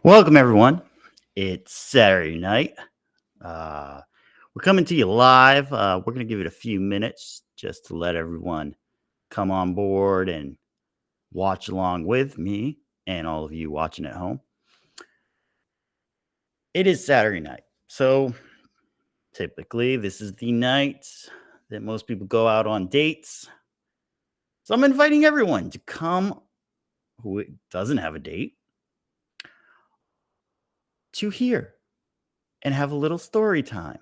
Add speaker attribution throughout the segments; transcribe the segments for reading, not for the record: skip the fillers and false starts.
Speaker 1: Welcome, everyone. It's Saturday night. Uh, we're coming to you live. We're going to give it a few minutes just to let everyone come on board and watch along with me and all of you watching at home. It is Saturday night. So typically, this is the night that most people go out on dates. So I'm inviting everyone to come who doesn't have a date to here and have a little story time.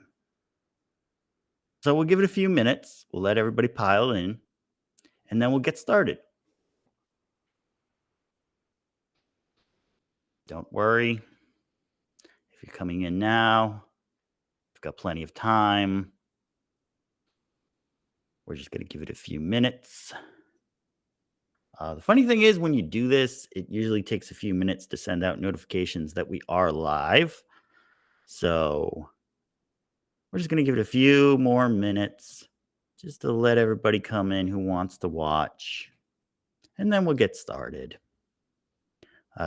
Speaker 1: So we'll give it a few minutes. We'll let everybody pile in, and then we'll get started. Don't worry. If you're coming in now, we've got plenty of time. We're just going to give it a few minutes. The funny thing is, when you do this, it usually takes a few minutes to send out notifications that we are live. So we're just going to give it a few more minutes just to let everybody come in who wants to watch. And then we'll get started.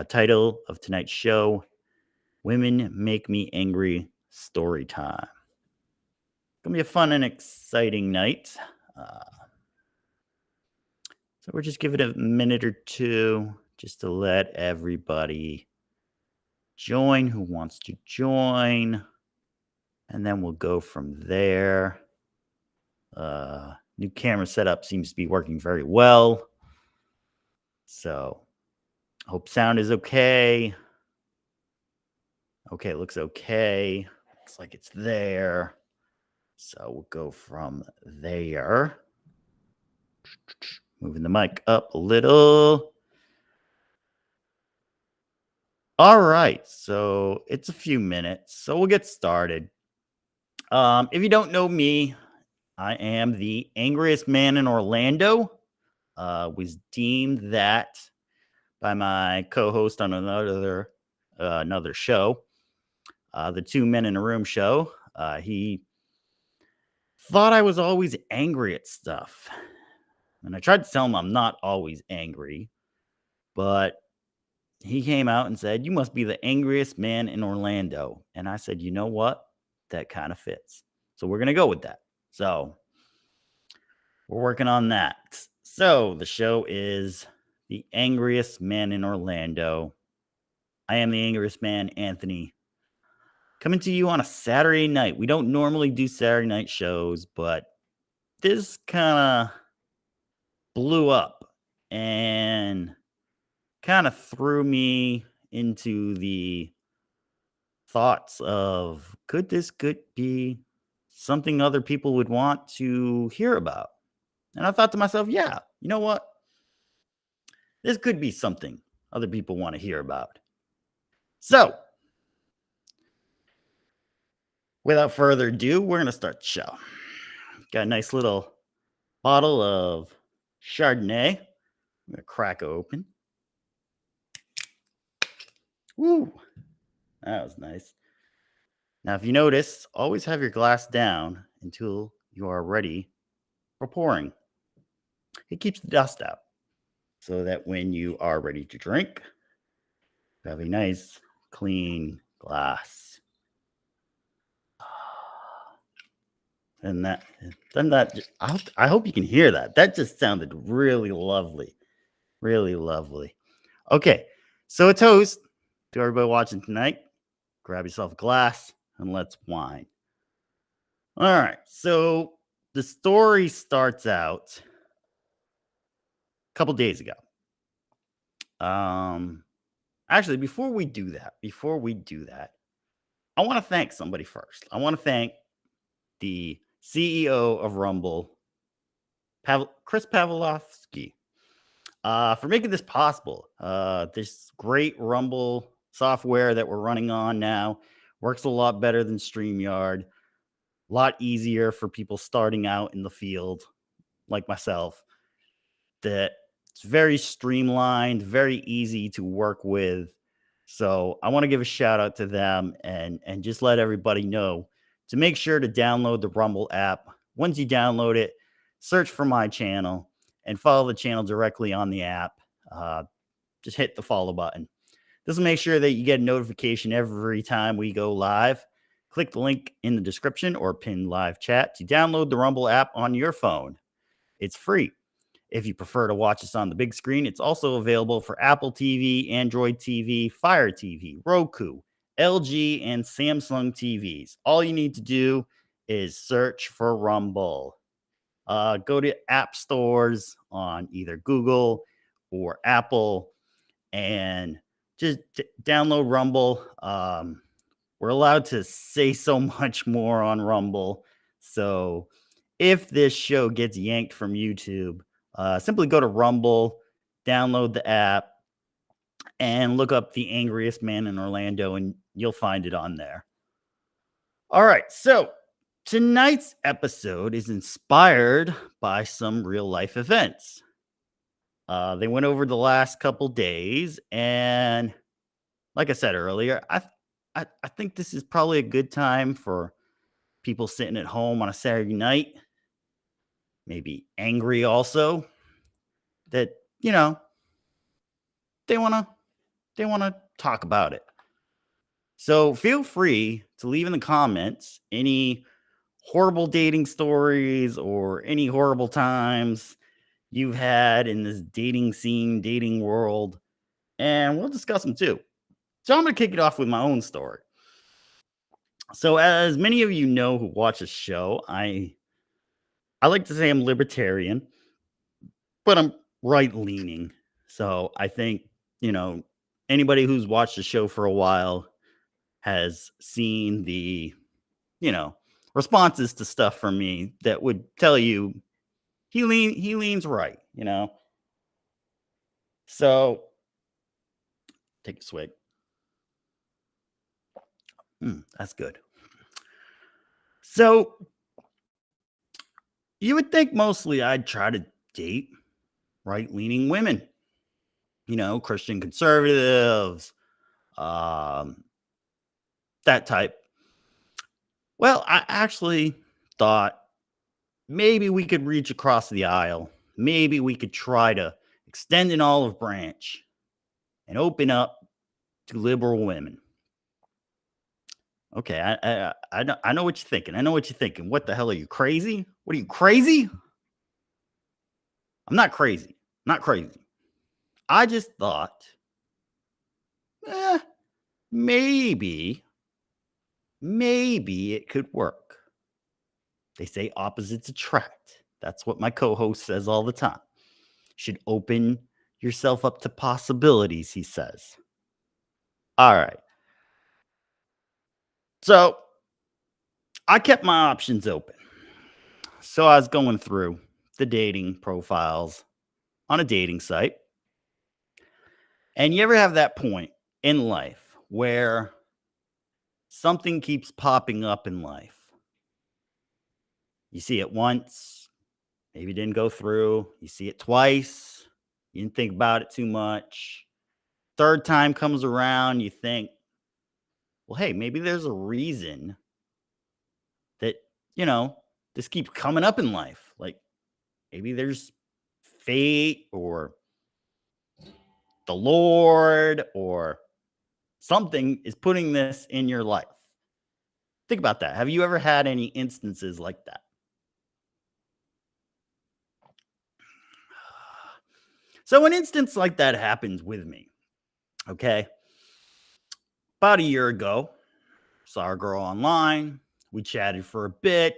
Speaker 1: Title of tonight's show: Women Make Me Angry Story Time. It's going to be a fun and exciting night. So we're just giving it a minute or two just to let everybody join who wants to join. And then we'll go from there. New camera setup seems to be working very well. So hope sound is okay. Okay, it looks okay. Looks like it's there. So we'll go from there. Moving the mic up a little. All right, so it's a few minutes, so we'll get started. If you don't know me, I am the angriest man in Orlando. Was deemed that by my co-host on another show, the Two Men in a Room show. He thought I was always angry at stuff. And I tried to tell him I'm not always angry, but he came out and said, "You must be the angriest man in Orlando." And I said, "You know what? That kind of fits." So we're going to go with that. So we're working on that. So the show is The Angriest Man in Orlando. I am the angriest man, Anthony, coming to you on a Saturday night. We don't normally do Saturday night shows, but this kind of blew up and kind of threw me into the thoughts of, could be something other people would want to hear about? And I thought to myself, yeah, you know what? This could be something other people want to hear about. So, without further ado, we're going to start the show. Got a nice little bottle of Chardonnay. I'm going to crack open. Woo! That was nice. Now, if you notice, always have your glass down until you are ready for pouring. It keeps the dust out so that when you are ready to drink, you have a nice, clean glass. And I hope you can hear that. That just sounded really lovely. Really lovely. Okay, so a toast to everybody watching tonight. Grab yourself a glass and let's wine. All right, so the story starts out a couple days ago. Actually, before we do that, I want to thank somebody first. I want to thank the CEO of Rumble, Chris Pavlovsky, for making this possible. This great Rumble software that we're running on now works a lot better than StreamYard. A lot easier for people starting out in the field like myself. That it's very streamlined, very easy to work with. So I want to give a shout out to them and just let everybody know to make sure to download the Rumble app. Once you download it, search for my channel and follow the channel directly on the app. Just hit the follow button. This will make sure that you get a notification every time we go live. Click the link in the description or pin live chat to download the Rumble app on your phone. It's free. If you prefer to watch us on the big screen, it's also available for Apple TV, Android TV, Fire TV, Roku, LG, and Samsung TVs. All you need to do is search for Rumble. Go to app stores on either Google or Apple and just download Rumble. We're allowed to say so much more on Rumble. So if this show gets yanked from YouTube, simply go to Rumble, download the app, and look up the angriest man in Orlando, and you'll find it on there. All right. So tonight's episode is inspired by some real life events. They went over the last couple days, and like I said earlier, I think this is probably a good time for people sitting at home on a Saturday night, maybe angry also, that they want to talk about it. So feel free to leave in the comments any horrible dating stories or any horrible times you've had in this dating scene, dating world, and we'll discuss them too. So I'm going to kick it off with my own story. So as many of you know who watch the show, I like to say I'm libertarian, but I'm right leaning. So I think, anybody who's watched the show for a while has seen the, responses to stuff from me that would tell you he leans right, So take a swig. That's good. So you would think mostly I'd try to date right-leaning women, Christian conservatives, that type. Well, I actually thought maybe we could reach across the aisle. Maybe we could try to extend an olive branch and open up to liberal women. Okay, I know what you're thinking. I know what you're thinking. What the hell are you, crazy? What are you, crazy? I'm not crazy. Not crazy. I just thought, maybe it could work. They say opposites attract. That's what my co-host says all the time. You should open yourself up to possibilities, he says. All right. So I kept my options open. So I was going through the dating profiles on a dating site. And you ever have that point in life where something keeps popping up in life? You see it once, maybe it didn't go through. You see it twice, you didn't think about it too much. Third time comes around, you think, well, hey, maybe there's a reason that, this keeps coming up in life. Like maybe there's fate or the Lord or something is putting this in your life. Think about that. Have you ever had any instances like that? So an instance like that happens with me. Okay. About a year ago, saw a girl online. We chatted for a bit.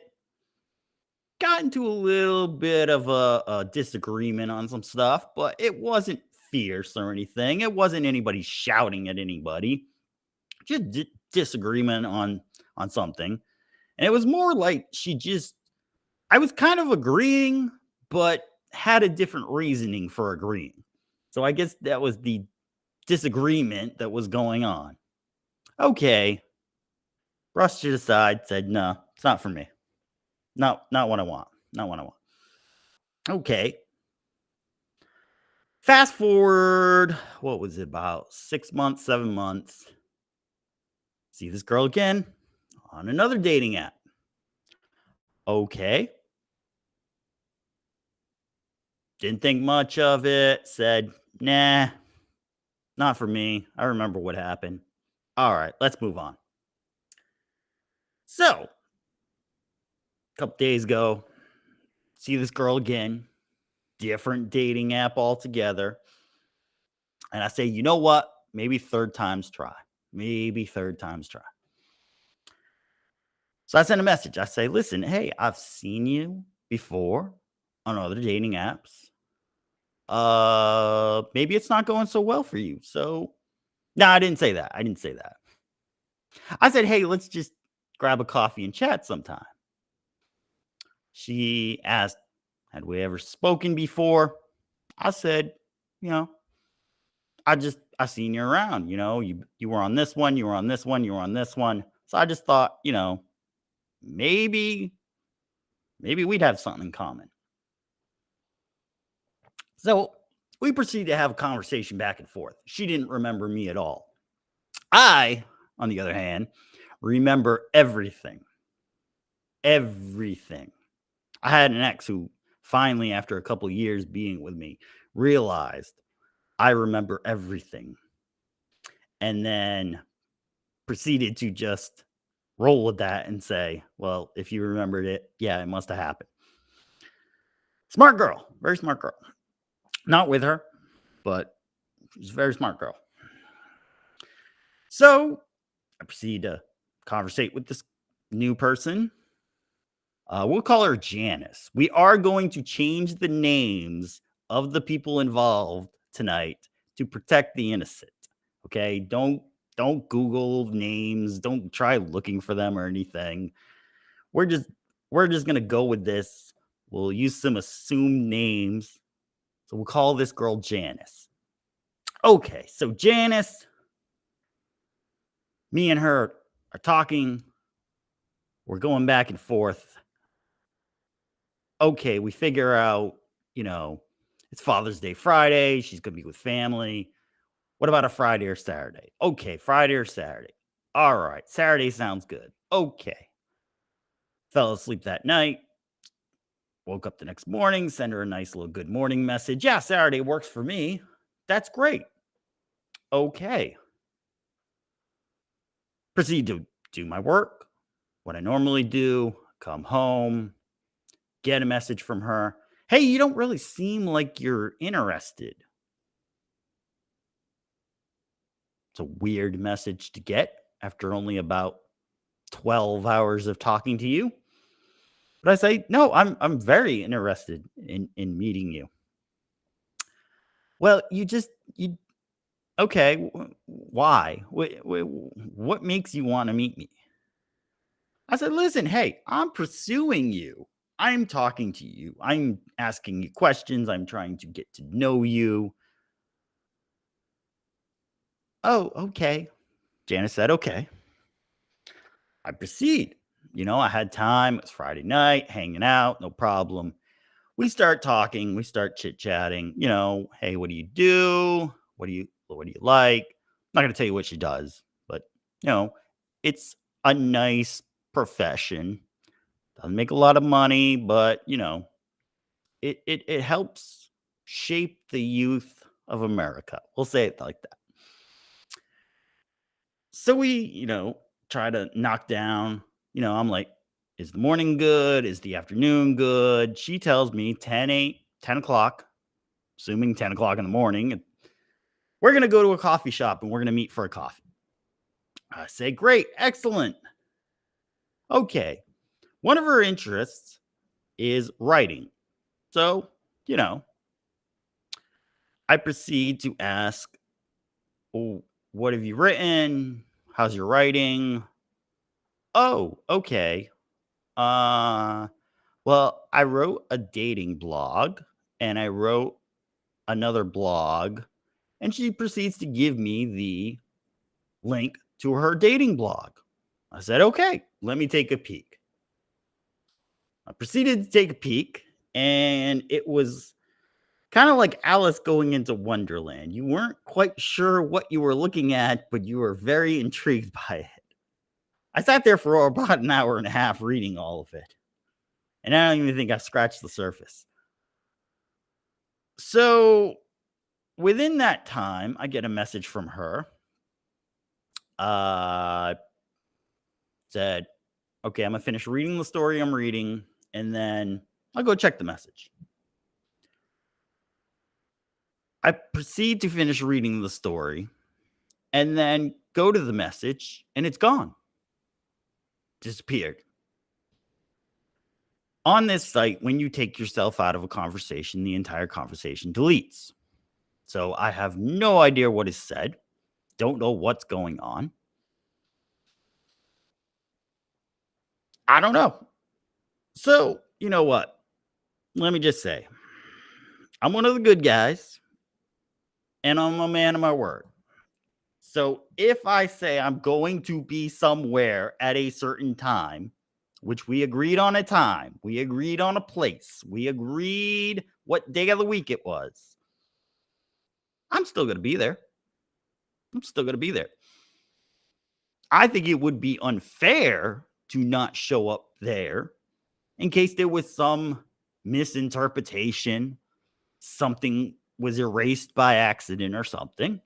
Speaker 1: Got into a little bit of a disagreement on some stuff, but it wasn't fierce or anything. It wasn't anybody shouting at anybody. Just disagreement on something. And it was more like I was kind of agreeing, but had a different reasoning for agreeing. So I guess that was the disagreement that was going on. Okay. Brushed it aside, said, no, it's not for me. Not what I want. Not what I want. Okay. Fast forward, what was it, about 6 months, 7 months? See this girl again on another dating app. Okay. Didn't think much of it. Said, nah, Not for me. I remember what happened. All right, let's move on. So, a couple days ago, see this girl again, different dating app altogether. And I say, you know what? Maybe third time's try. Maybe third time's try. So I send a message. I say, listen, hey, I've seen you before on other dating apps. Maybe it's not going so well for you. So, no, I didn't say that. I didn't say that. I said, hey, let's just grab a coffee and chat sometime. She asked, had we ever spoken before? I said, you know, I seen you around, you were on this one, you were on this one, you were on this one. So I just thought, maybe we'd have something in common. So we proceeded to have a conversation back and forth. She didn't remember me at all. I, on the other hand, remember everything. Everything. I had an ex who finally, after a couple years being with me, realized I remember everything. And then proceeded to just roll with that and say, well, if you remembered it, yeah, it must have happened. Smart girl, very smart girl. Not with her, but she's a very smart girl. So I proceed to conversate with this new person. We'll call her Janice. We are going to change the names of the people involved tonight to protect the innocent. Okay, don't Google names. Don't try looking for them or anything. We're just gonna go with this. We'll use some assumed names. So we'll call this girl Janice. Okay, so Janice, me and her are talking. We're going back and forth. Okay, we figure out, it's Father's Day Friday. She's gonna be with family. What about a Friday or Saturday? Okay, Friday or Saturday. All right, Saturday sounds good. Okay. Fell asleep that night. Woke up the next morning, send her a nice little good morning message. Yeah, Saturday works for me. That's great. Okay. Proceed to do my work, what I normally do, come home, get a message from her. Hey, you don't really seem like you're interested. It's a weird message to get after only about 12 hours of talking to you. But I say, no, I'm very interested in meeting you. Well, you okay. Why? What makes you want to meet me? I said, listen, hey, I'm pursuing you. I'm talking to you. I'm asking you questions. I'm trying to get to know you. Oh, okay. Janice said, okay. I proceed. I had time. It was Friday night, hanging out, no problem. We start talking. We start chit chatting. Hey, what do you do? What do you like? I'm not going to tell you what she does, but it's a nice profession. Doesn't make a lot of money, but it helps shape the youth of America. We'll say it like that. So we, try to knock down, I'm like, is the morning good? Is the afternoon good? She tells me 10 o'clock, assuming 10 o'clock in the morning. We're going to go to a coffee shop and we're going to meet for a coffee. I say, great, excellent. Okay. One of her interests is writing. So, I proceed to ask, oh, what have you written? How's your writing? Oh, okay. Well, I wrote a dating blog and I wrote another blog, and she proceeds to give me the link to her dating blog. I said, okay, let me take a peek. I proceeded to take a peek, and it was kind of like Alice going into Wonderland. You weren't quite sure what you were looking at, but you were very intrigued by it. I sat there for about an hour and a half reading all of it. And I don't even think I scratched the surface. So Within that time, I get a message from her. Uh, said, okay, I'm gonna finish reading the story I'm reading, and then I'll go check the message. I proceed to finish reading the story and then go to the message, and it's gone. Disappeared. On this site, when you take yourself out of a conversation, the entire conversation deletes. So I have no idea what is said, don't know what's going on. I don't know. So, you know what? Let me just say, I'm one of the good guys, and I'm a man of my word. So if I say I'm going to be somewhere at a certain time, which we agreed on a time, we agreed on a place, we agreed what day of the week it was, I'm still going to be there. I'm still going to be there. I think it would be unfair to not show up there in case there was some misinterpretation, something was erased by accident or something.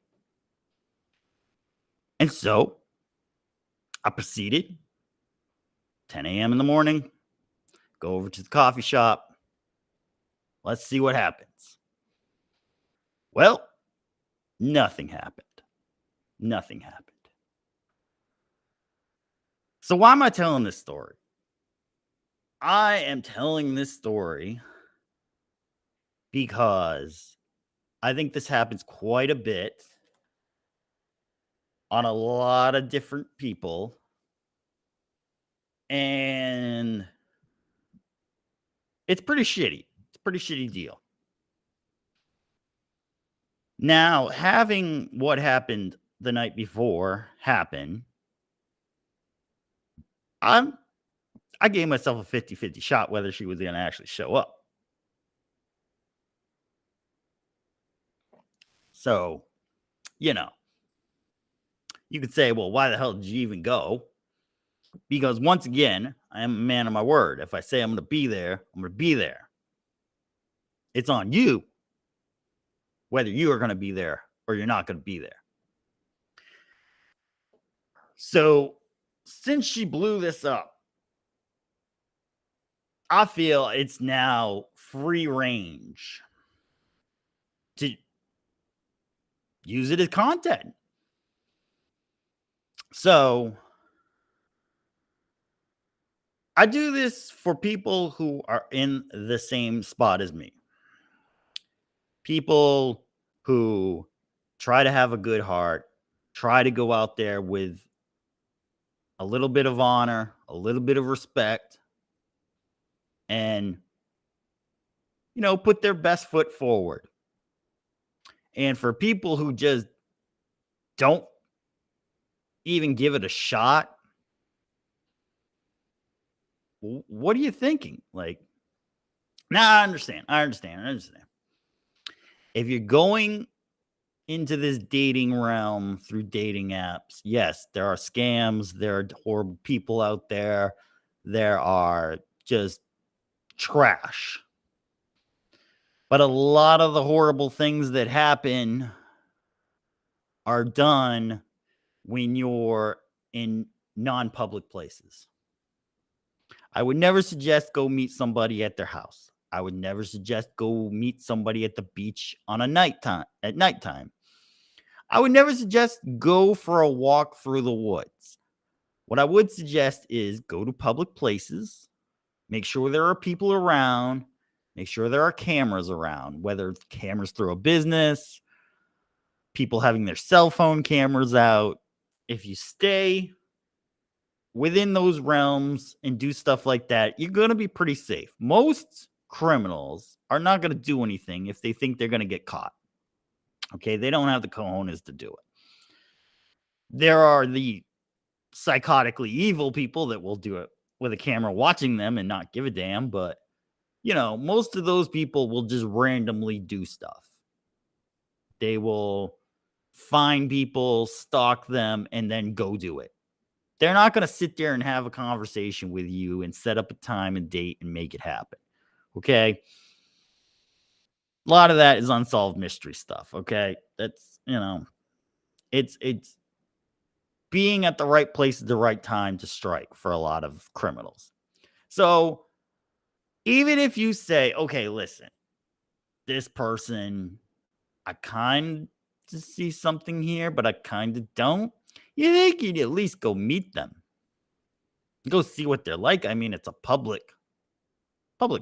Speaker 1: And so I proceeded 10 a.m. in the morning, go over to the coffee shop. Let's see what happens. Well, nothing happened. Nothing happened. So why am I telling this story? I am telling this story because I think this happens quite a bit on a lot of different people. And it's pretty shitty. It's a pretty shitty deal. Now, having what happened the night before happen, I gave myself a 50-50 shot whether she was going to actually show up. So, you know, you could say, well, why the hell did you even go? Because once again, I am a man of my word. If I say I'm going to be there, I'm going to be there. It's on you whether you are going to be there or you're not going to be there. So, since she blew this up, I feel it's now free range to use it as content. So, I do this for people who are in the same spot as me. People who try to have a good heart, try to go out there with a little bit of honor, a little bit of respect, and, you know, put their best foot forward. And for people who just don't even give it a shot, what are you thinking? Like, I understand. If you're going into this dating realm through dating apps, yes, there are scams, there are horrible people out there, there are just trash. But a lot of the horrible things that happen are done when you're in non-public places. I would never suggest go meet somebody at their house. I would never suggest go meet somebody at the beach on at nighttime. I would never suggest go for a walk through the woods. What I would suggest is go to public places, make sure there are people around, make sure there are cameras around, whether it's cameras through a business, people having their cell phone cameras out. If you stay within those realms and do stuff like that, you're going to be pretty safe. Most criminals are not going to do anything if they think they're going to get caught. Okay, they don't have the cojones to do it. There are the psychotically evil people that will do it with a camera watching them and not give a damn, but you know, most of those people will just randomly do stuff. They will find people, stalk them, and then go do it. They're not going to sit there and have a conversation with you and set up a time and date and make it happen. Okay? A lot of that is unsolved mystery stuff, okay? That's, it's being at the right place at the right time to strike for a lot of criminals. So, even if you say, "Okay, listen, this person, I kind of see something here, but I kind of don't," you think you'd at least go meet them, go see what they're like. I mean, it's a public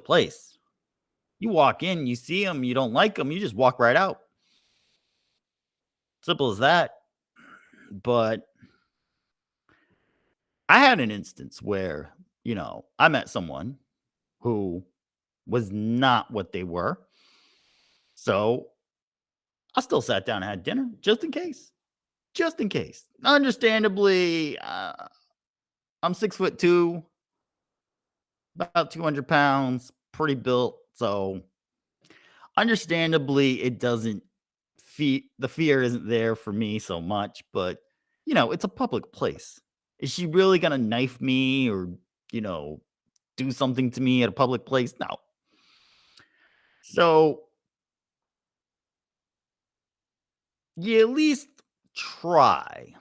Speaker 1: place. You walk in, you see them, you don't like them, you just walk right out. Simple as that. But I had an instance where, I met someone who was not what they were. So I still sat down and had dinner just in case. Just in case. Understandably, I'm 6'2", about 200 pounds, pretty built. So understandably, it doesn't the fear isn't there for me so much, but it's a public place. Is she really gonna knife me or, you know, do something to me at a public place? No. So you at least try.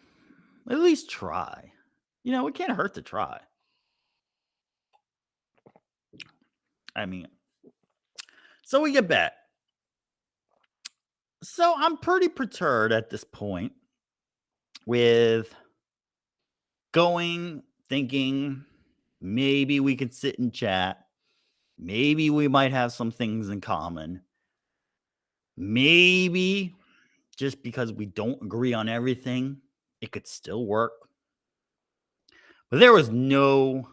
Speaker 1: At least try. It can't hurt to try. I mean, so we get back. So I'm pretty perturbed at this point with thinking maybe we could sit and chat. Maybe we might have some things in common. Maybe just because we don't agree on everything, it could still work. But there was no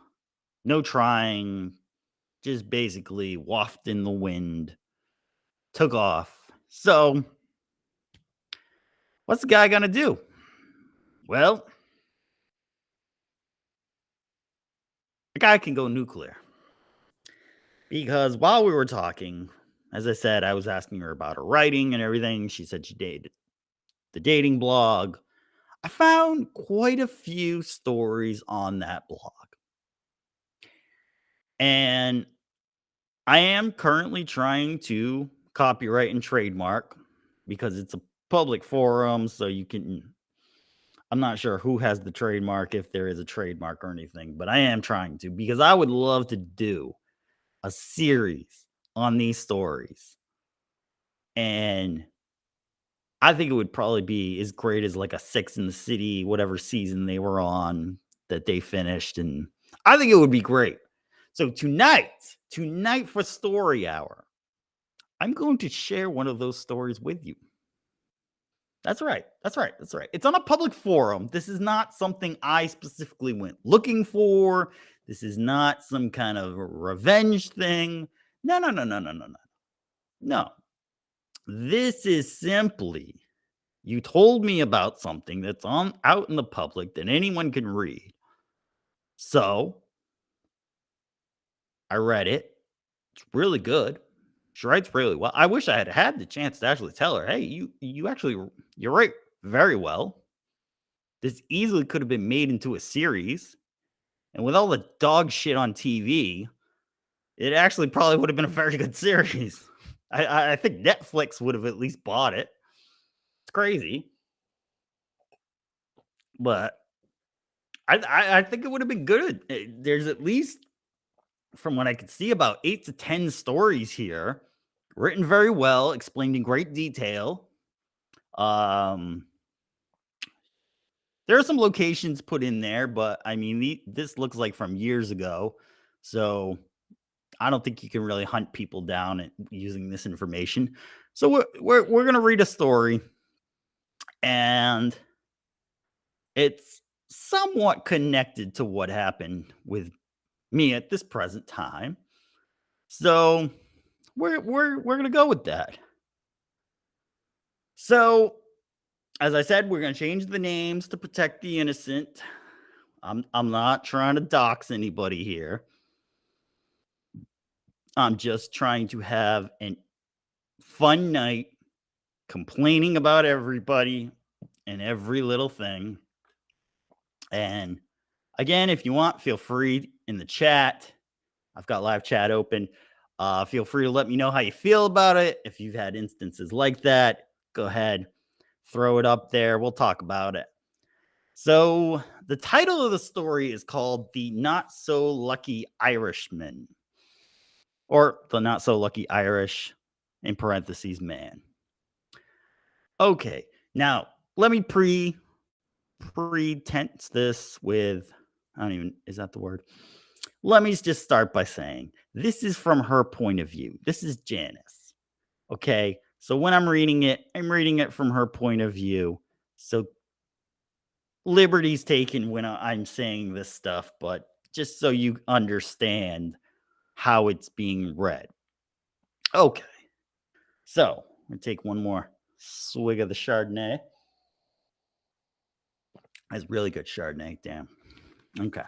Speaker 1: trying, just basically waft in the wind, took off. So, what's the guy gonna do? Well, the guy can go nuclear. Because while we were talking, as I said, I was asking her about her writing and everything. She said she dated the dating blog. I found quite a few stories on that blog. And I am currently trying to copyright and trademark because it's a public forum. So I'm not sure who has the trademark, if there is a trademark or anything, but I am trying to because I would love to do a series on these stories. And I think it would probably be as great as like a Six in the City, whatever season they were on that they finished. And I think it would be great. So tonight for Story Hour, I'm going to share one of those stories with you. That's right. That's right. That's right. It's on a public forum. This is not something I specifically went looking for. This is not some kind of revenge thing. No, no, no, no, no, no, no. No. This is simply you told me about something that's out in the public that anyone can read. So I read it. It's really good. She writes really well. I wish I had had the chance to actually tell her, "Hey, you write very well. This easily could have been made into a series, and with all the dog shit on TV, it actually probably would have been a very good series." I think Netflix would have at least bought it. It's crazy, but I think it would have been good. There's at least, from what I could see, about 8 to 10 stories here, written very well, explained in great detail. Um, there are some locations put in there, but I mean, this looks like from years ago, so I don't think you can really hunt people down using this information. So we're gonna read a story, and it's somewhat connected to what happened with me at this present time. So we're gonna go with that. So, as I said, we're gonna change the names to protect the innocent. I'm not trying to dox anybody here. I'm just trying to have a fun night complaining about everybody and every little thing. And again, if you want, feel free in the chat. I've got live chat open. Feel free to let me know how you feel about it. If you've had instances like that, go ahead, throw it up there. We'll talk about it. So, the title of the story is called The Not So Lucky Irishman, or The Not So Lucky Irish, in parentheses, man. Okay, now let me pretense this with, I don't even, is that the word? Let me just start by saying this is from her point of view. This is Janice. Okay. So when I'm reading it, I'm reading it from her point of view. So liberties taken when I'm saying this stuff, but just so you understand how it's being read. Okay. So I'm going to take one more swig of the Chardonnay. That's really good Chardonnay. Damn. Okay.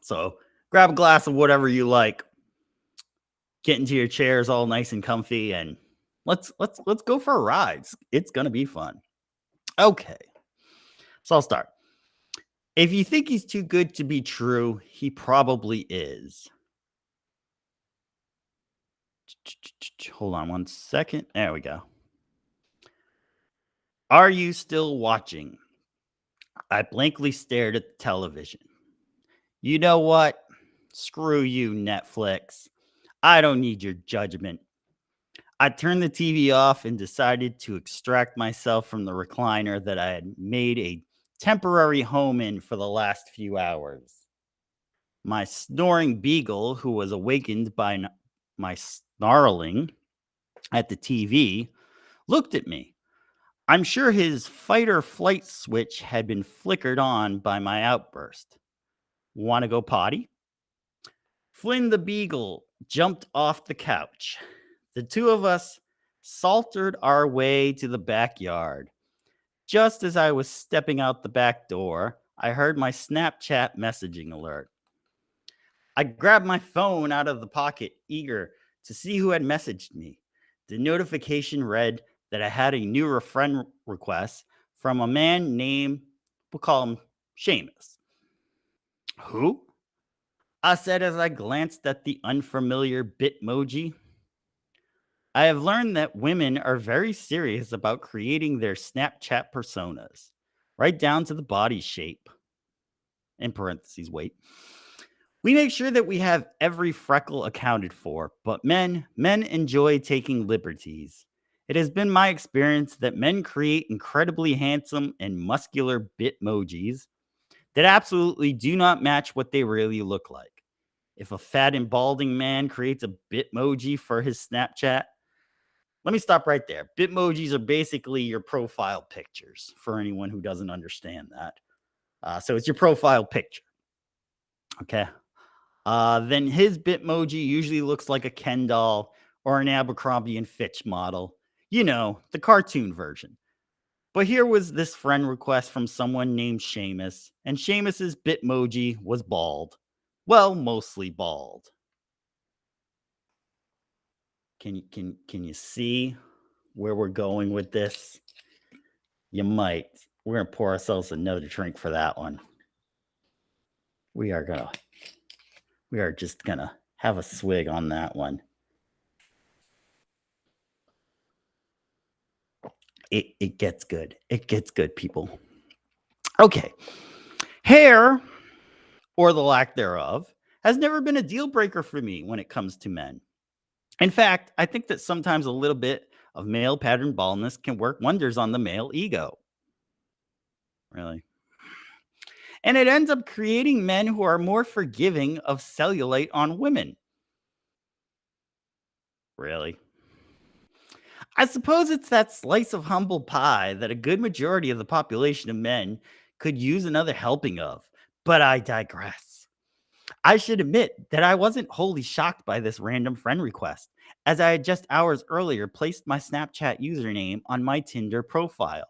Speaker 1: So grab a glass of whatever you like. Get into your chairs all nice and comfy, and let's go for a ride. It's gonna be fun. Okay. So I'll start. If you think he's too good to be true, he probably is. Hold on one second. There we go. Are you still watching? I blankly stared at the television. You know what? Screw you, Netflix. I don't need your judgment. I turned the TV off and decided to extract myself from the recliner that I had made a temporary home in for the last few hours. My snoring beagle, who was awakened by my snarling at the TV, looked at me. I'm sure his fight or flight switch had been flickered on by my outburst. Want to go potty? Flynn the beagle jumped off the couch. The two of us sauntered our way to the backyard. Just as I was stepping out the back door, I heard my Snapchat messaging alert. I grabbed my phone out of the pocket, eager to see who had messaged me. The notification read that I had a new friend request from a man named, we'll call him Seamus. Who? I said as I glanced at the unfamiliar Bitmoji. I have learned that women are very serious about creating their Snapchat personas, right down to the body shape. In parentheses, weight. We make sure that we have every freckle accounted for, but men enjoy taking liberties. It has been my experience that men create incredibly handsome and muscular Bitmojis that absolutely do not match what they really look like. If a fat and balding man creates a Bitmoji for his Snapchat, let me stop right there. Bitmojis are basically your profile pictures for anyone who doesn't understand that. So it's your profile picture. Okay. Then his Bitmoji usually looks like a Ken doll or an Abercrombie and Fitch model. You know, the cartoon version. But here was this friend request from someone named Seamus, and Seamus's Bitmoji was bald. Well, mostly bald. Can you see where we're going with this? You might. We're gonna pour ourselves another drink for that one. We are just gonna have a swig on that one. It gets good. It gets good, people. Okay. Hair, or the lack thereof, has never been a deal breaker for me when it comes to men. In fact, I think that sometimes a little bit of male pattern baldness can work wonders on the male ego. Really. And it ends up creating men who are more forgiving of cellulite on women. Really. I suppose it's that slice of humble pie that a good majority of the population of men could use another helping of. But I digress. I should admit that I wasn't wholly shocked by this random friend request, as I had just hours earlier placed my Snapchat username on my Tinder profile.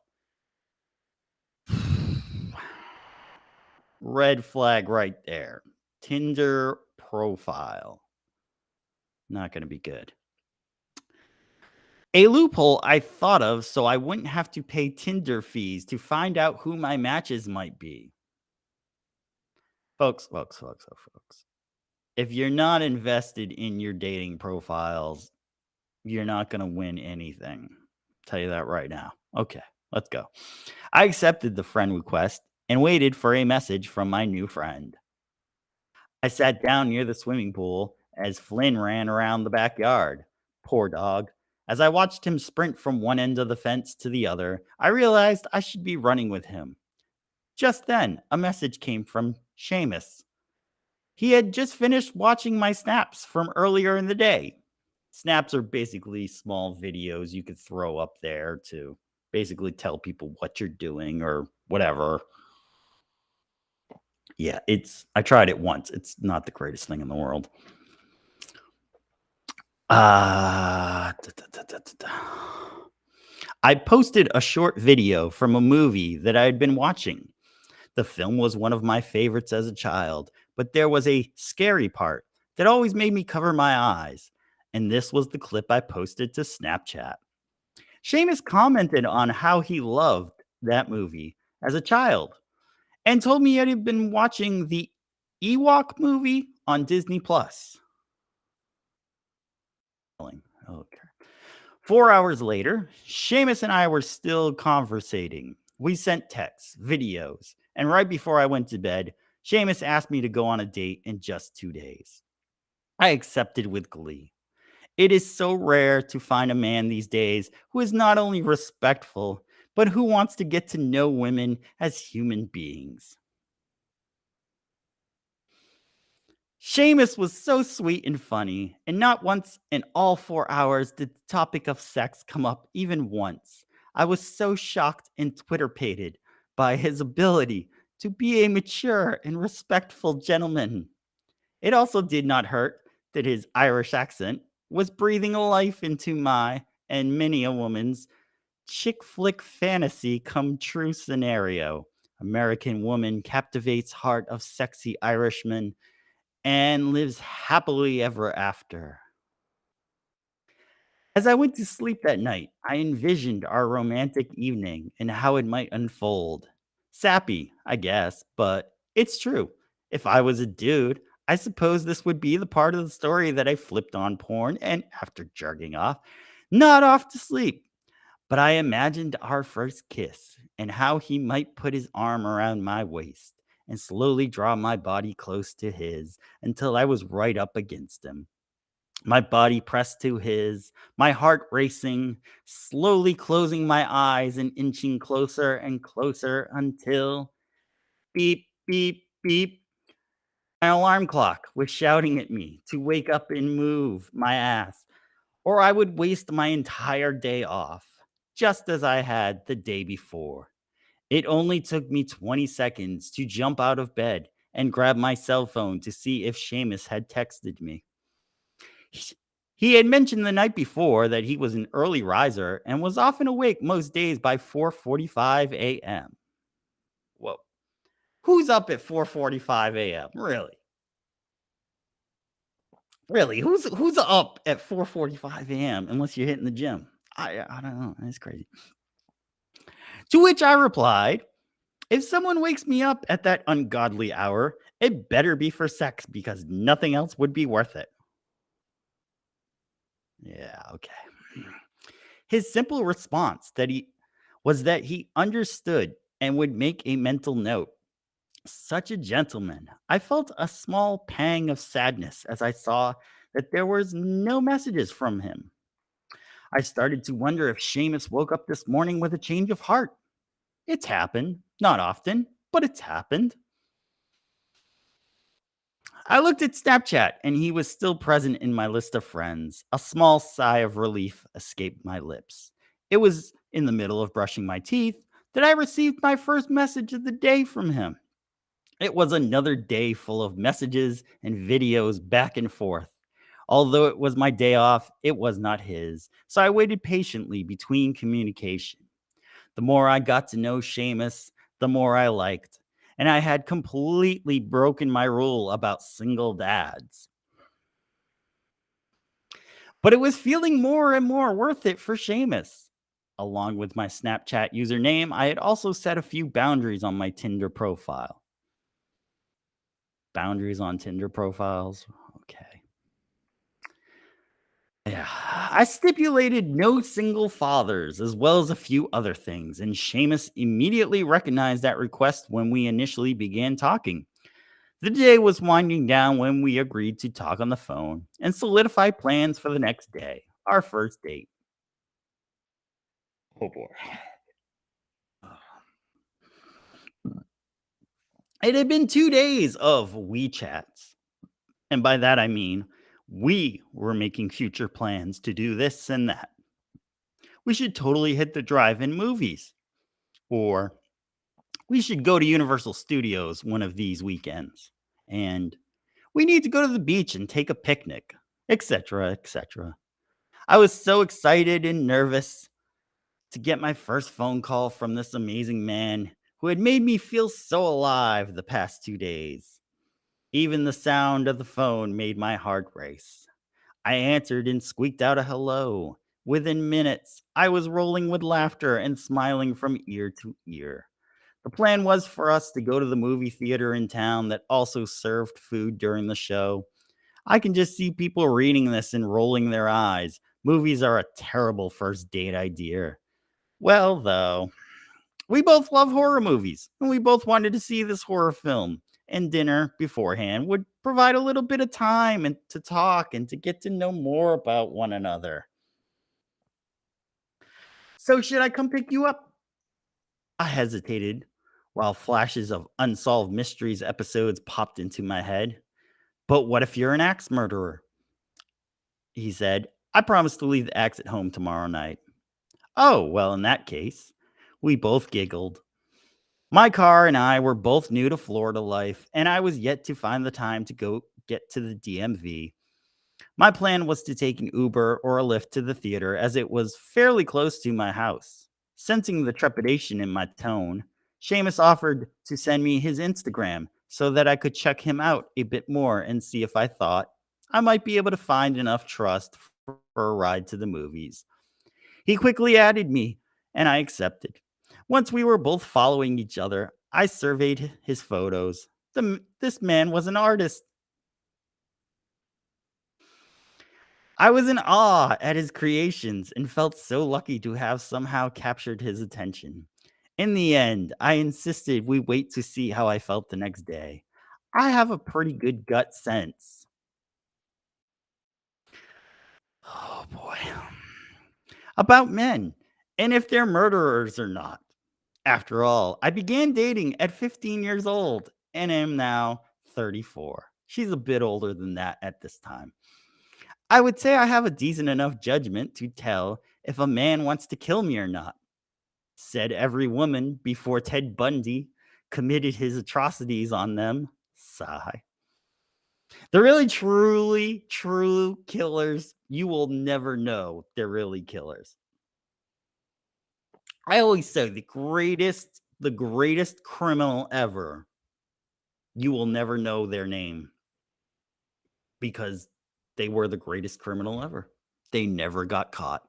Speaker 1: Red flag right there. Tinder profile. Not going to be good. A loophole I thought of so I wouldn't have to pay Tinder fees to find out who my matches might be. Folks. If you're not invested in your dating profiles, you're not gonna win anything. Tell you that right now. Okay, let's go. I accepted the friend request and waited for a message from my new friend. I sat down near the swimming pool as Flynn ran around the backyard. Poor dog. As I watched him sprint from one end of the fence to the other, I realized I should be running with him. Just then, a message came from Seamus. He had just finished watching my snaps from earlier in the day. Snaps are basically small videos you could throw up there to basically tell people what you're doing or whatever. Yeah, I tried it once. It's not the greatest thing in the world. Da, da, da, da, da, da. I posted a short video from a movie that I had been watching. The film was one of my favorites as a child, but there was a scary part that always made me cover my eyes. And this was the clip I posted to Snapchat. Seamus commented on how he loved that movie as a child and told me he had been watching the Ewok movie on Disney Plus. Okay. 4 hours later, Seamus and I were still conversating. We sent texts, videos, and right before I went to bed, Seamus asked me to go on a date in just 2 days. I accepted with glee. It is so rare to find a man these days who is not only respectful, but who wants to get to know women as human beings. Seamus was so sweet and funny, and not once in all 4 hours did the topic of sex come up even once. I was so shocked and twitterpated by his ability to be a mature and respectful gentleman. It also did not hurt that his Irish accent was breathing life into my and many a woman's chick flick fantasy come true scenario. American woman captivates heart of sexy Irishman and lives happily ever after. As I went to sleep that night, I envisioned our romantic evening and how it might unfold. Sappy, I guess, but it's true. If I was a dude, I suppose this would be the part of the story that I flipped on porn and, after jerking off, not off to sleep. But I imagined our first kiss and how he might put his arm around my waist and slowly draw my body close to his until I was right up against him. My body pressed to his, my heart racing, slowly closing my eyes and inching closer and closer until beep, beep, beep. My alarm clock was shouting at me to wake up and move my ass, or I would waste my entire day off, just as I had the day before. It only took me 20 seconds to jump out of bed and grab my cell phone to see if Seamus had texted me. He he had mentioned the night before that he was an early riser and was often awake most days by 4:45 a.m. Whoa. Who's up at 4:45 a.m.? Really? Really? Who's up at 4:45 a.m. unless you're hitting the gym? I don't know. That's crazy. To which I replied, if someone wakes me up at that ungodly hour, it better be for sex because nothing else would be worth it. Yeah, okay. His simple response that he understood and would make a mental note. Such a gentleman. I felt a small pang of sadness as I saw that there was no messages from him. I started to wonder if Seamus woke up this morning with a change of heart. It's happened, not often, but it's happened. I looked at Snapchat and he was still present in my list of friends. A small sigh of relief escaped my lips. It was in the middle of brushing my teeth that I received my first message of the day from him. It was another day full of messages and videos back and forth. Although it was my day off, it was not his, so I waited patiently between communication. The more I got to know Seamus, the more I liked, and I had completely broken my rule about single dads. But it was feeling more and more worth it for Seamus. Along with my Snapchat username, I had also set a few boundaries on my Tinder profile. Boundaries on Tinder profiles? Okay. Yeah. I stipulated no single fathers, as well as a few other things, and Seamus immediately recognized that request when we initially began talking. The day was winding down when we agreed to talk on the phone and solidify plans for the next day, our first date. Oh boy. It had been 2 days of WeChats. And by that I mean we were making future plans to do this and that. We should totally hit the drive in movies. Or we should go to Universal Studios one of these weekends. And we need to go to the beach and take a picnic, etc., etc. I was so excited and nervous to get my first phone call from this amazing man who had made me feel so alive the past 2 days. Even the sound of the phone made my heart race. I answered and squeaked out a hello. Within minutes, I was rolling with laughter and smiling from ear to ear. The plan was for us to go to the movie theater in town that also served food during the show. I can just see people reading this and rolling their eyes. Movies are a terrible first date idea. Well, though, we both love horror movies, and we both wanted to see this horror film. And dinner beforehand would provide a little bit of time and to talk and to get to know more about one another. So, should I come pick you up? I hesitated while flashes of unsolved mysteries episodes popped into my head. But what if you're an axe murderer? He said. I promise to leave the axe at home tomorrow night. Oh, well, in that case, we both giggled. My car and I were both new to Florida life, and I was yet to find the time to go get to the DMV. My plan was to take an Uber or a Lyft to the theater as it was fairly close to my house. Sensing the trepidation in my tone, Seamus offered to send me his Instagram so that I could check him out a bit more and see if I thought I might be able to find enough trust for a ride to the movies. He quickly added me, and I accepted. Once we were both following each other, I surveyed his photos. This man was an artist. I was in awe at his creations and felt so lucky to have somehow captured his attention. In the end, I insisted we wait to see how I felt the next day. I have a pretty good gut sense. Oh boy. About men and if they're murderers or not. After all, I began dating at 15 years old and am now 34. She's a bit older than that at this time. I would say I have a decent enough judgment to tell if a man wants to kill me or not. Said every woman before Ted Bundy committed his atrocities on them. Sigh. The really, truly, true killers, you will never know they're really killers. I always say the greatest criminal ever, you will never know their name because they were the greatest criminal ever. They never got caught.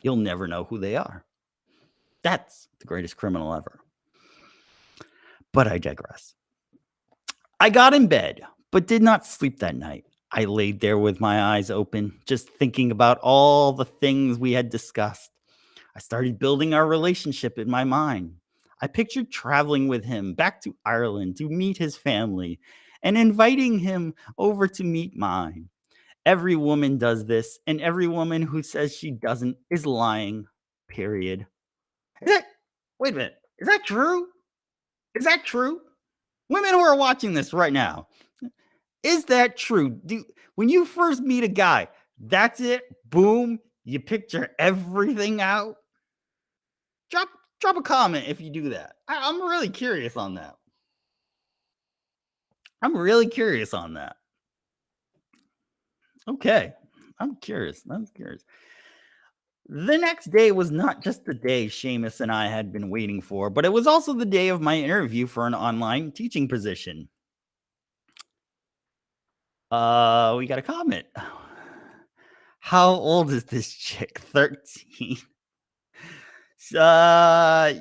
Speaker 1: You'll never know who they are. That's the greatest criminal ever. But I digress. I got in bed, but did not sleep that night. I laid there with my eyes open, just thinking about all the things we had discussed. I started building our relationship in my mind. I pictured traveling with him back to Ireland to meet his family and inviting him over to meet mine. Every woman does this, and every woman who says she doesn't is lying. Period. Is that, wait a minute. Is that true? Is that true? Women who are watching this right now, is that true? When you first meet a guy, that's it? Boom, you picture everything out? Drop drop a comment if you do that. I'm really curious on that. I'm really curious on that. Okay. I'm curious. I'm curious. The next day was not just the day Seamus and I had been waiting for, but it was also the day of my interview for an online teaching position. We got a comment. How old is this chick? 13.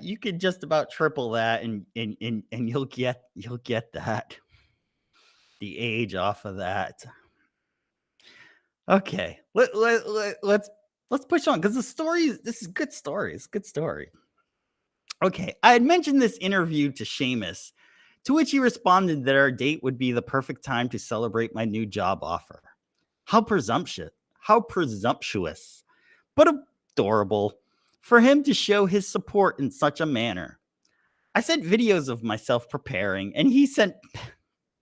Speaker 1: You could just about triple that and you'll get that. The age off of that. Okay. Let's push on because the story this is good story. It's a good story. Okay. I had mentioned this interview to Seamus, to which he responded that our date would be the perfect time to celebrate my new job offer. How presumptuous. How presumptuous, but adorable for him to show his support in such a manner. I sent videos of myself preparing, and he sent.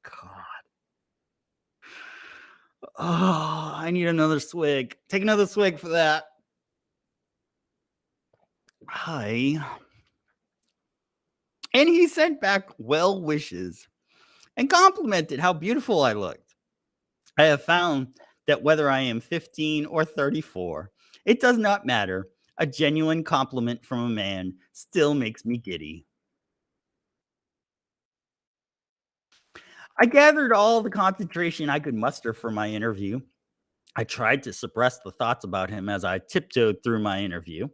Speaker 1: God. Oh, I need another swig. Take another swig for that. Hi. And he sent back well wishes and complimented how beautiful I looked. I have found that whether I am 15 or 34, it does not matter. A genuine compliment from a man still makes me giddy. I gathered all the concentration I could muster for my interview. I tried to suppress the thoughts about him as I tiptoed through my interview,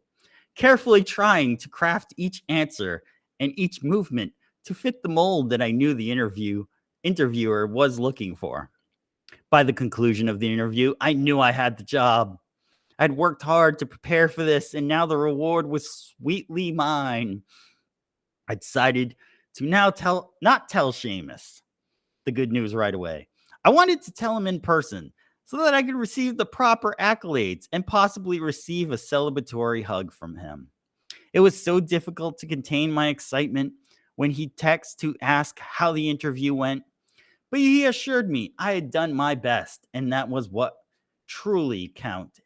Speaker 1: carefully trying to craft each answer and each movement to fit the mold that I knew the interviewer was looking for. By the conclusion of the interview, I knew I had the job. I'd worked hard to prepare for this, and now the reward was sweetly mine. I decided to now not tell Seamus the good news right away. I wanted to tell him in person so that I could receive the proper accolades and possibly receive a celebratory hug from him. It was so difficult to contain my excitement when he texted to ask how the interview went, but he assured me I had done my best, and that was what truly counted.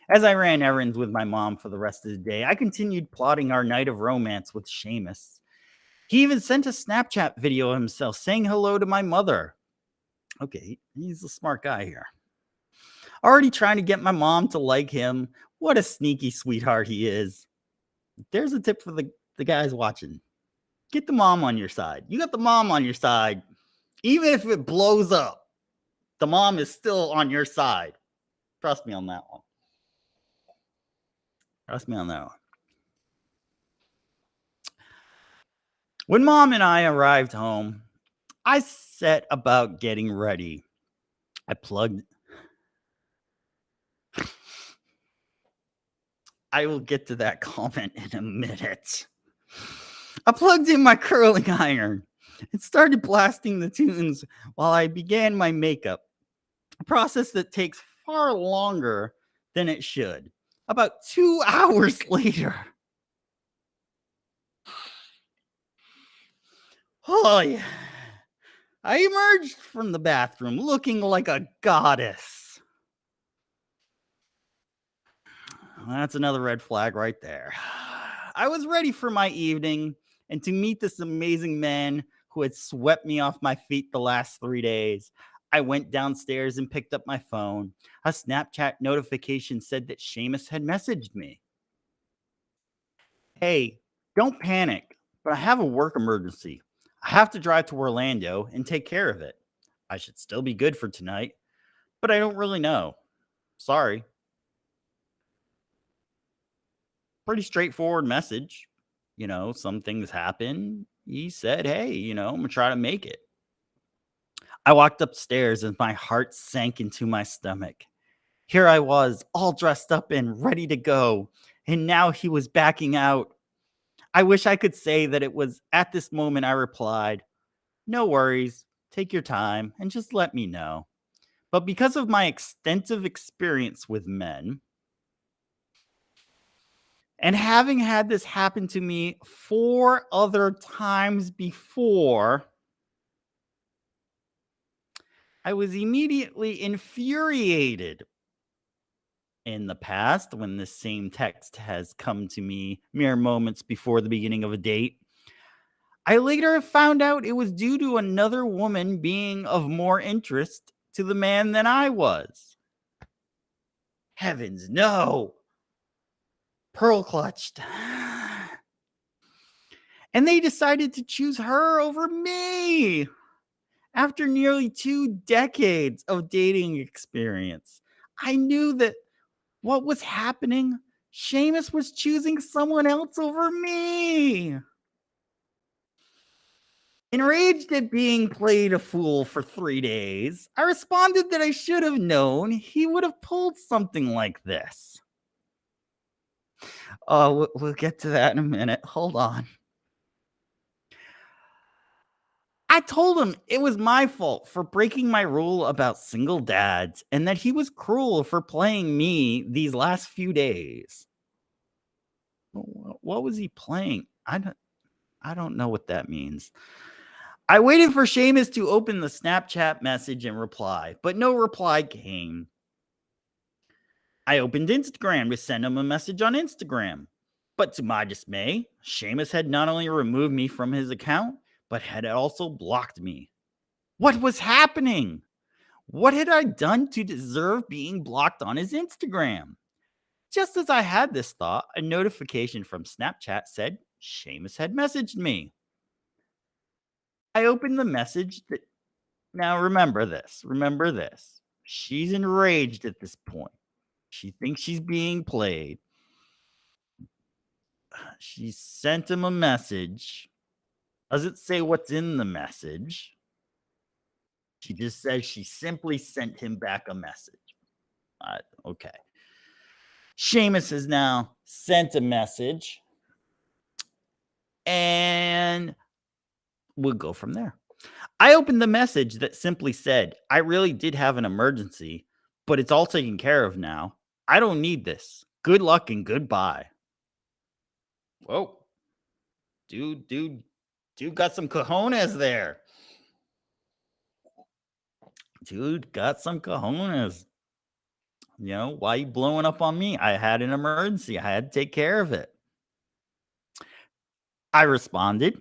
Speaker 1: As I ran errands with my mom for the rest of the day, I continued plotting our night of romance with Seamus. He even sent a Snapchat video of himself saying hello to my mother. Okay, he's a smart guy here. Already trying to get my mom to like him. What a sneaky sweetheart he is. There's a tip for the guys watching. Get the mom on your side. You got the mom on your side. Even if it blows up, the mom is still on your side. Trust me on that one. Trust me on that one. When mom and I arrived home, I set about getting ready. I plugged. I will get to that comment in a minute. I plugged in my curling iron and started blasting the tunes while I began my makeup, a process that takes far longer than it should. About 2 hours later, oh yeah, I emerged from the bathroom looking like a goddess. That's another red flag right there. I was ready for my evening and to meet this amazing man who had swept me off my feet the last 3 days. I went downstairs and picked up my phone. A Snapchat notification said that Seamus had messaged me. Hey, don't panic, but I have a work emergency. I have to drive to Orlando and take care of it. I should still be good for tonight, but I don't really know. Sorry. Pretty straightforward message. Some things happen. He said, hey, I'm going to try to make it. I walked upstairs and my heart sank into my stomach. Here I was, all dressed up and ready to go. And now he was backing out. I wish I could say that it was at this moment I replied, no worries, take your time and just let me know. But because of my extensive experience with men, and having had this happen to me 4 other times before, I was immediately infuriated. In the past, when this same text has come to me mere moments before the beginning of a date, I later found out it was due to another woman being of more interest to the man than I was. Heavens, no! Pearl clutched. And they decided to choose her over me. After nearly 2 decades of dating experience, I knew that what was happening, Seamus was choosing someone else over me. Enraged at being played a fool for 3 days, I responded that I should have known he would have pulled something like this. Oh, we'll get to that in a minute. Hold on. I told him it was my fault for breaking my rule about single dads and that he was cruel for playing me these last few days. What was he playing? I don't know what that means. I waited for Seamus to open the Snapchat message and reply, but no reply came. I opened Instagram to send him a message on Instagram. But to my dismay, Seamus had not only removed me from his account, but had also blocked me. What was happening? What had I done to deserve being blocked on his Instagram? Just as I had this thought, a notification from Snapchat said Seamus had messaged me. I opened the message that now remember this. She's enraged at this point. She thinks she's being played. She sent him a message. Doesn't say what's in the message. She just says she simply sent him back a message. Okay. Seamus has now sent a message, and we'll go from there. I opened the message that simply said, I really did have an emergency, but it's all taken care of now. I don't need this. Good luck and goodbye. Whoa. Dude got some cojones there. Dude got some cojones. Why you blowing up on me? I had an emergency. I had to take care of it. I responded,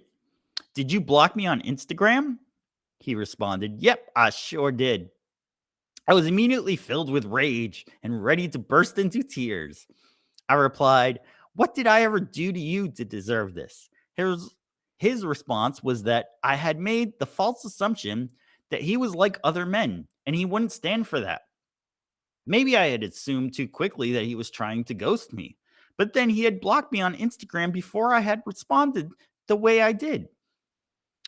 Speaker 1: did you block me on Instagram? He responded, yep, I sure did. I was immediately filled with rage and ready to burst into tears. I replied, what did I ever do to you to deserve this? His response was that I had made the false assumption that he was like other men and he wouldn't stand for that. Maybe I had assumed too quickly that he was trying to ghost me, but then he had blocked me on Instagram before I had responded the way I did.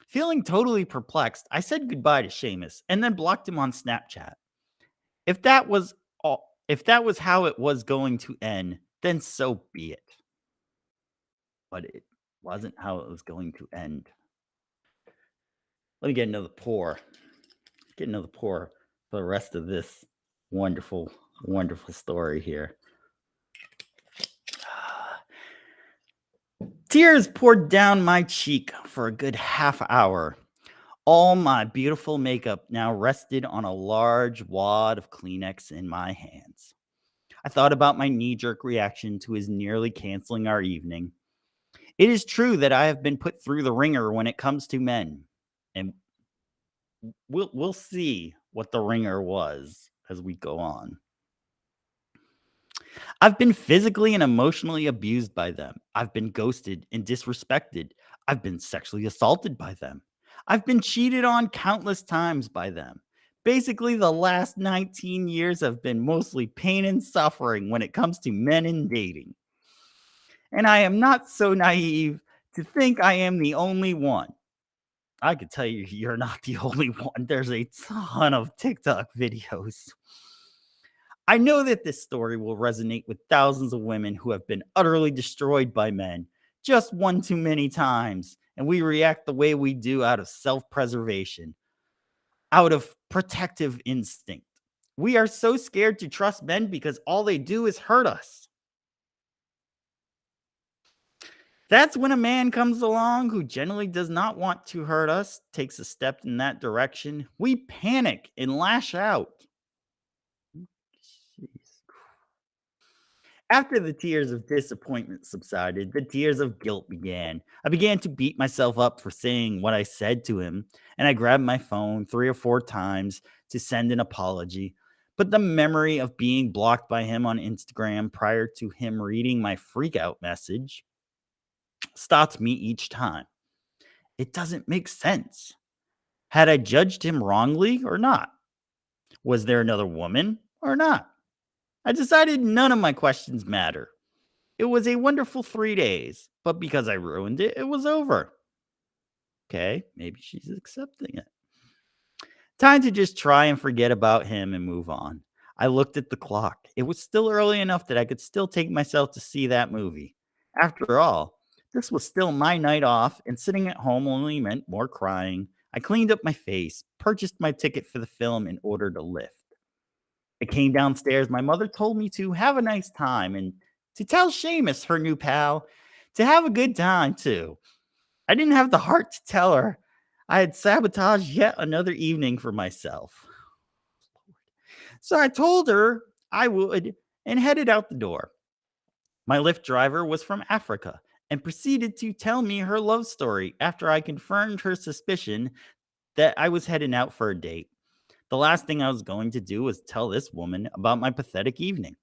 Speaker 1: Feeling totally perplexed, I said goodbye to Seamus and then blocked him on Snapchat. If that was how it was going to end, then so be it. But it wasn't how it was going to end. Let me get another pour. For the rest of this wonderful, wonderful story here. Tears poured down my cheek for a good half hour. All my beautiful makeup now rested on a large wad of Kleenex in my hands. I thought about my knee-jerk reaction to his nearly canceling our evening. It is true that I have been put through the ringer when it comes to men, and we'll see what the ringer was as we go on. I've been physically and emotionally abused by them. I've been ghosted and disrespected. I've been sexually assaulted by them. I've been cheated on countless times by them. Basically, the last 19 years have been mostly pain and suffering when it comes to men and dating. And I am not so naive to think I am the only one. I could tell you you're not the only one. There's a ton of TikTok videos. I know that this story will resonate with thousands of women who have been utterly destroyed by men just one too many times, and we react the way we do out of self-preservation, out of protective instinct. We are so scared to trust men because all they do is hurt us. That's when a man comes along who generally does not want to hurt us, takes a step in that direction. We panic and lash out. Jeez. After the tears of disappointment subsided, the tears of guilt began. I began to beat myself up for saying what I said to him, and I grabbed my phone 3 or 4 times to send an apology. But the memory of being blocked by him on Instagram prior to him reading my freakout message stopped me each time. It doesn't make sense. Had I judged him wrongly or not? Was there another woman or not? I decided none of my questions matter. It was a wonderful 3 days, but because I ruined it, it was over. Okay, maybe she's accepting it. Time to just try and forget about him and move on. I looked at the clock. It was still early enough that I could still take myself to see that movie. After all, this was still my night off, and sitting at home only meant more crying. I cleaned up my face, purchased my ticket for the film, and ordered a lift. I came downstairs. My mother told me to have a nice time and to tell Seamus, her new pal, to have a good time too. I didn't have the heart to tell her I had sabotaged yet another evening for myself. So I told her I would and headed out the door. My Lyft driver was from Africa and proceeded to tell me her love story after I confirmed her suspicion that I was heading out for a date. The last thing I was going to do was tell this woman about my pathetic evening.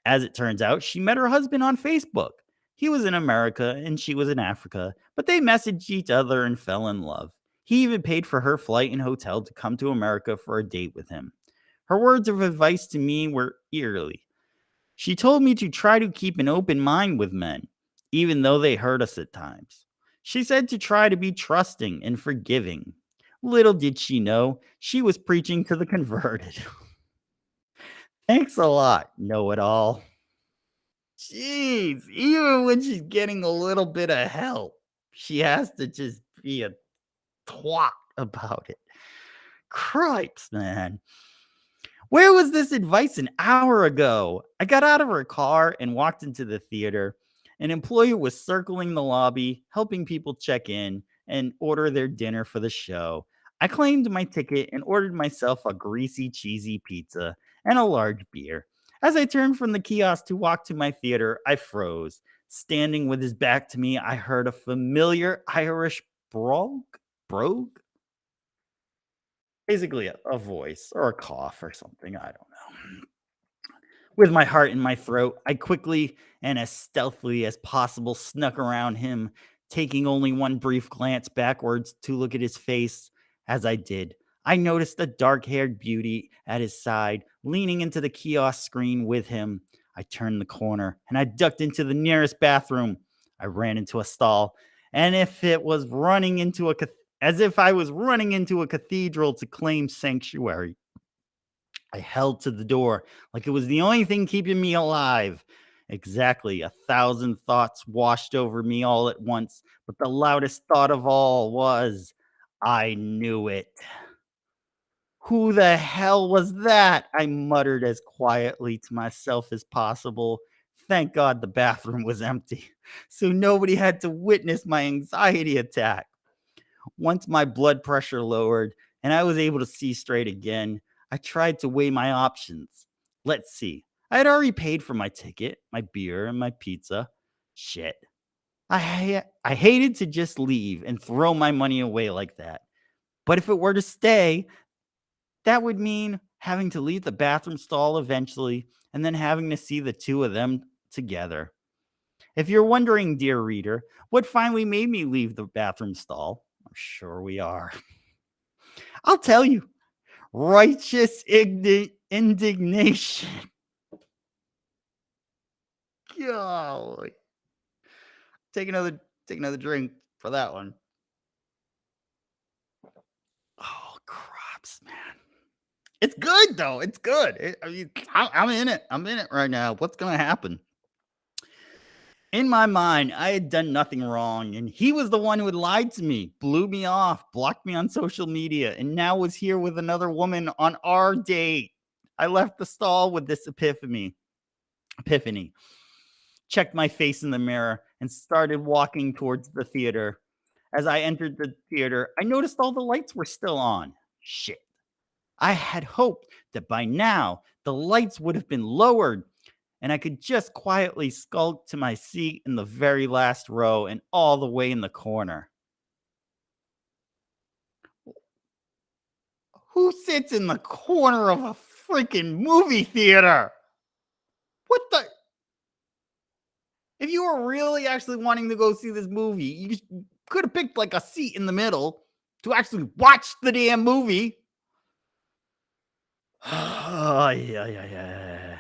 Speaker 1: As it turns out, she met her husband on Facebook. He was in America and she was in Africa, but they messaged each other and fell in love. He even paid for her flight and hotel to come to America for a date with him. Her words of advice to me were eerily. She told me to try to keep an open mind with men, even though they hurt us at times. She said to try to be trusting and forgiving. Little did she know, she was preaching to the converted. Thanks a lot, know it all. Jeez, even when she's getting a little bit of help, she has to just be a twat about it. Cripes, man. Where was this advice an hour ago? I got out of her car and walked into the theater. An employee was circling the lobby, helping people check in and order their dinner for the show. I claimed my ticket and ordered myself a greasy, cheesy pizza and a large beer. As I turned from the kiosk to walk to my theater, I froze. Standing with his back to me, I heard a familiar Irish brogue? Basically a voice or a cough or something. I don't know. With my heart in my throat, I quickly and as stealthily as possible snuck around him, taking only one brief glance backwards to look at his face. As I did, I noticed a dark haired beauty at his side, leaning into the kiosk screen with him. I turned the corner and I ducked into the nearest bathroom. I ran into a stall, and if it was running into a as if I was running into a cathedral to claim sanctuary. I held to the door like it was the only thing keeping me alive. Exactly. 1,000 thoughts washed over me all at once, but the loudest thought of all was, I knew it. Who the hell was that? I muttered as quietly to myself as possible. Thank God the bathroom was empty, so nobody had to witness my anxiety attack. Once my blood pressure lowered and I was able to see straight again, I tried to weigh my options. Let's see. I had already paid for my ticket, my beer, and my pizza. Shit. I hated to just leave and throw my money away like that. But if it were to stay, that would mean having to leave the bathroom stall eventually and then having to see the two of them together. If you're wondering, dear reader, what finally made me leave the bathroom stall, I'm sure we are. I'll tell you, righteous indignation. Golly. Take another take another drink for that one. Oh, crops, man. It's good though. It's good. I mean, I'm in it. I'm in it right now. What's gonna happen? In my mind, I had done nothing wrong, and he was the one who had lied to me, blew me off, blocked me on social media, and now was here with another woman on our date. I left the stall with this epiphany, checked my face in the mirror, and started walking towards the theater. As I entered the theater, I noticed all the lights were still on. Shit. I had hoped that by now the lights would have been lowered and I could just quietly skulk to my seat in the very last row and all the way in the corner. Who sits in the corner of a freaking movie theater? What the? If you were really actually wanting to go see this movie, you could have picked like a seat in the middle to actually watch the damn movie. Oh, yeah.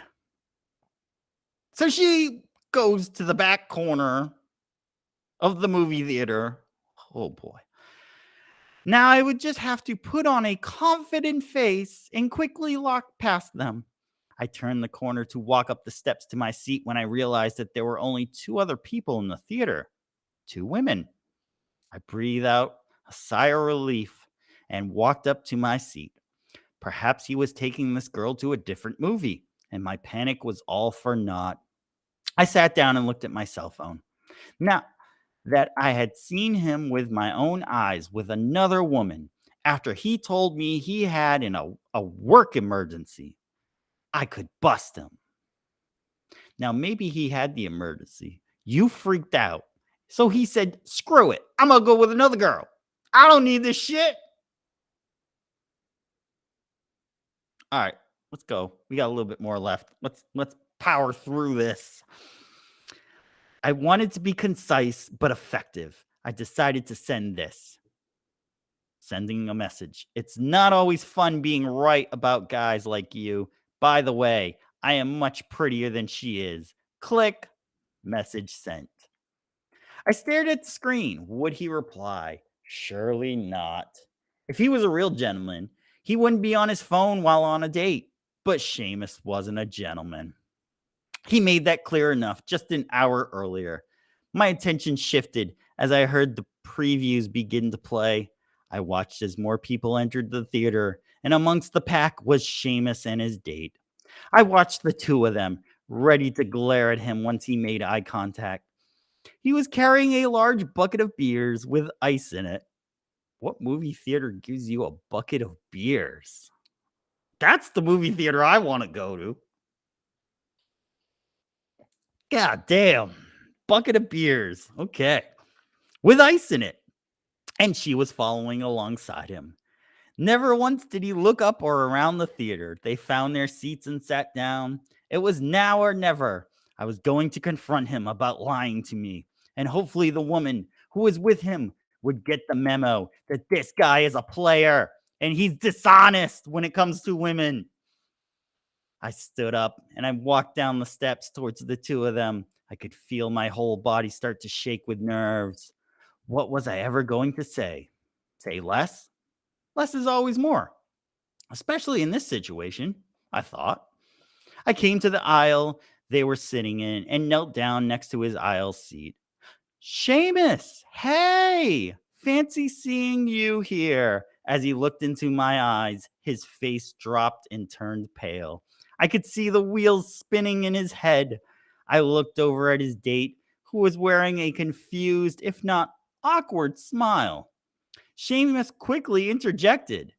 Speaker 1: So she goes to the back corner of the movie theater. Oh boy. Now I would just have to put on a confident face and quickly walk past them. I turned the corner to walk up the steps to my seat when I realized that there were only two other people in the theater, two women. I breathed out a sigh of relief and walked up to my seat. Perhaps he was taking this girl to a different movie, and my panic was all for naught. I sat down and looked at my cell phone. Now that I had seen him with my own eyes with another woman after he told me he had a work emergency, I could bust him. Now, maybe he had the emergency. You freaked out. So he said, screw it. I'm going to go with another girl. I don't need this shit. All right, let's go. We got a little bit more left. Let's power through this. I wanted to be concise but effective. I decided to send this. Sending a message. It's not always fun being right about guys like you. By the way, I am much prettier than she is. Click. Message sent. I stared at the screen. Would he reply? Surely not. If he was a real gentleman, he wouldn't be on his phone while on a date. But Seamus wasn't a gentleman. He made that clear enough just an hour earlier. My attention shifted as I heard the previews begin to play. I watched as more people entered the theater, and amongst the pack was Seamus and his date. I watched the two of them, ready to glare at him once he made eye contact. He was carrying a large bucket of beers with ice in it. What movie theater gives you a bucket of beers? That's the movie theater I want to go to. God damn. Bucket of beers. Okay. With ice in it. And she was following alongside him. Never once did he look up or around the theater. They found their seats and sat down. It was now or never. I was going to confront him about lying to me. And hopefully the woman who was with him would get the memo that this guy is a player and he's dishonest when it comes to women. I stood up and I walked down the steps towards the two of them. I could feel my whole body start to shake with nerves. What was I ever going to say? Say less? Less is always more, especially in this situation, I thought. I came to the aisle they were sitting in and knelt down next to his aisle seat. Seamus, hey, fancy seeing you here. As he looked into my eyes, his face dropped and turned pale. I could see the wheels spinning in his head. I looked over at his date, who was wearing a confused, if not awkward, smile. Seamus quickly interjected.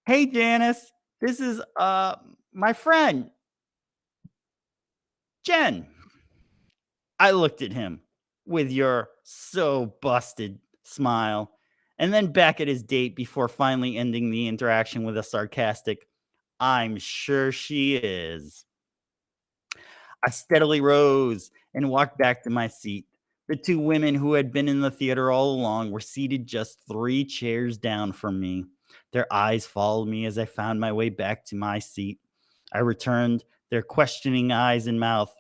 Speaker 1: Hey, Janice, this is my friend, Jen. I looked at him with your so busted smile, and then back at his date before finally ending the interaction with a sarcastic, I'm sure she is. I steadily rose and walked back to my seat. The two women who had been in the theater all along were seated just 3 chairs down from me. Their eyes followed me as I found my way back to my seat. I returned their questioning eyes and mouth.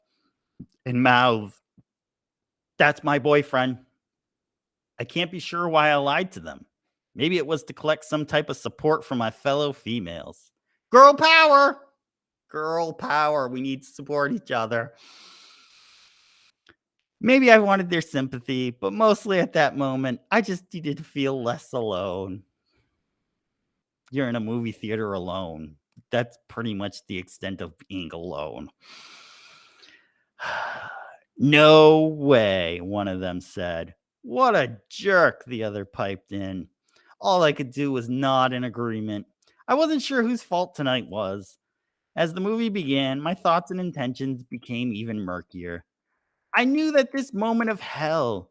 Speaker 1: That's my boyfriend. I can't be sure why I lied to them. Maybe it was to collect some type of support from my fellow females. Girl power! Girl power. We need to support each other. Maybe I wanted their sympathy, but mostly at that moment, I just needed to feel less alone. You're in a movie theater alone. That's pretty much the extent of being alone. No way, one of them said. What a jerk, the other piped in. All I could do was nod in agreement. I wasn't sure whose fault tonight was. As the movie began, my thoughts and intentions became even murkier. I knew that this moment of hell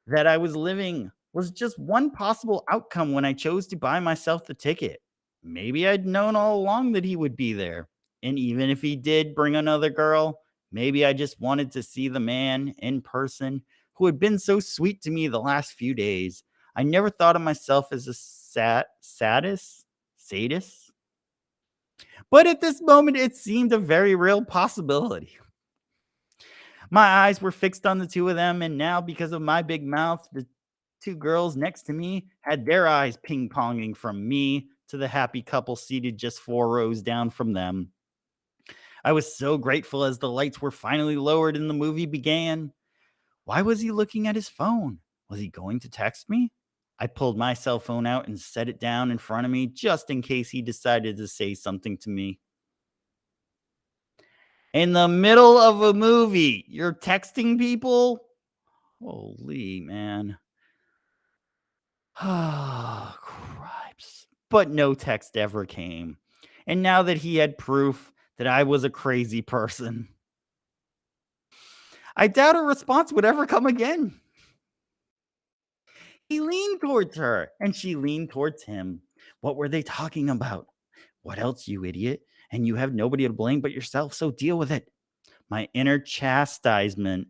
Speaker 1: that I was living was just one possible outcome when I chose to buy myself the ticket. Maybe I'd known all along that he would be there. And even if he did bring another girl, maybe I just wanted to see the man in person who had been so sweet to me the last few days. I never thought of myself as a sadist. But at this moment, it seemed a very real possibility. My eyes were fixed on the two of them, and now, because of my big mouth, Two girls next to me had their eyes ping ponging from me to the happy couple seated just 4 rows down from them. I was so grateful as the lights were finally lowered and the movie began. Why was he looking at his phone? Was he going to text me? I pulled my cell phone out and set it down in front of me just in case he decided to say something to me. In the middle of a movie, you're texting people? Holy man. Ah, cripes. But no text ever came. And now that he had proof that I was a crazy person, I doubt a response would ever come again. He leaned towards her, and she leaned towards him. What were they talking about? What else, you idiot? And you have nobody to blame but yourself, so deal with it. My inner chastisement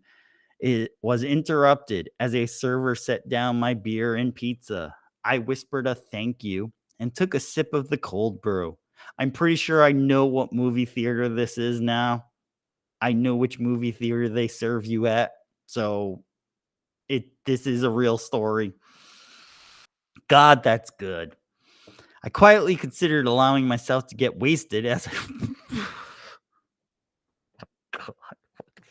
Speaker 1: was interrupted as a server set down my beer and pizza. I whispered a thank you and took a sip of the cold brew. I'm pretty sure I know what movie theater this is now. I know which movie theater they serve you at. So this is a real story. God, that's good. I quietly considered allowing myself to get wasted as I God, what the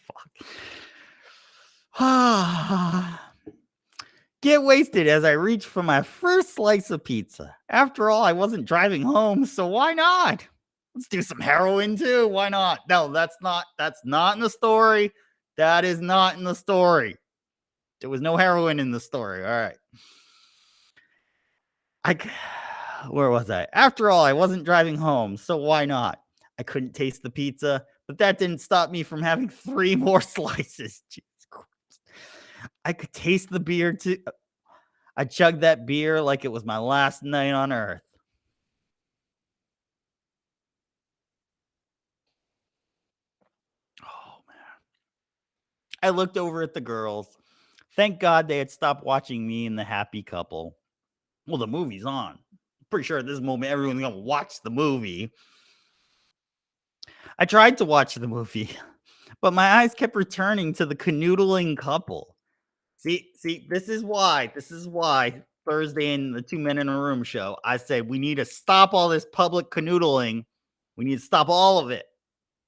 Speaker 1: fuck? Get wasted as I reached for my first slice of pizza. After all, I wasn't driving home, so why not? Let's do some heroin too. Why not? No, that's not in the story. That is not in the story. There was no heroin in the story. All right. Where was I? After all, I wasn't driving home, so why not? I couldn't taste the pizza, but that didn't stop me from having 3 more slices. Jesus Christ. I could taste the beer too. I chugged that beer like it was my last night on earth. Oh man. I looked over at the girls. Thank God they had stopped watching me and the happy couple. Well, the movie's on. Pretty sure at this moment everyone's gonna watch the movie. I tried to watch the movie, but my eyes kept returning to the canoodling couple. See, this is why Thursday in the 2 Men in a Room show, I said we need to stop all this public canoodling. We need to stop all of it.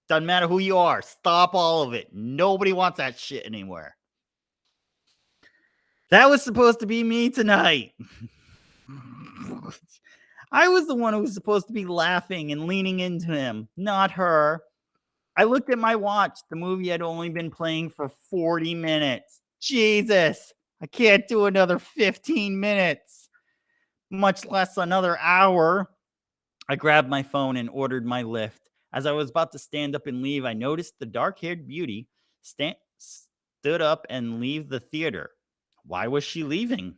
Speaker 1: Doesn't matter who you are, stop all of it. Nobody wants that shit anywhere. That was supposed to be me tonight. I was the one who was supposed to be laughing and leaning into him, not her. I looked at my watch. The movie had only been playing for 40 minutes. Jesus, I can't do another 15 minutes, much less another hour. I grabbed my phone and ordered my lift. As I was about to stand up and leave, I noticed the dark-haired beauty stood up and leave the theater. Why was she leaving?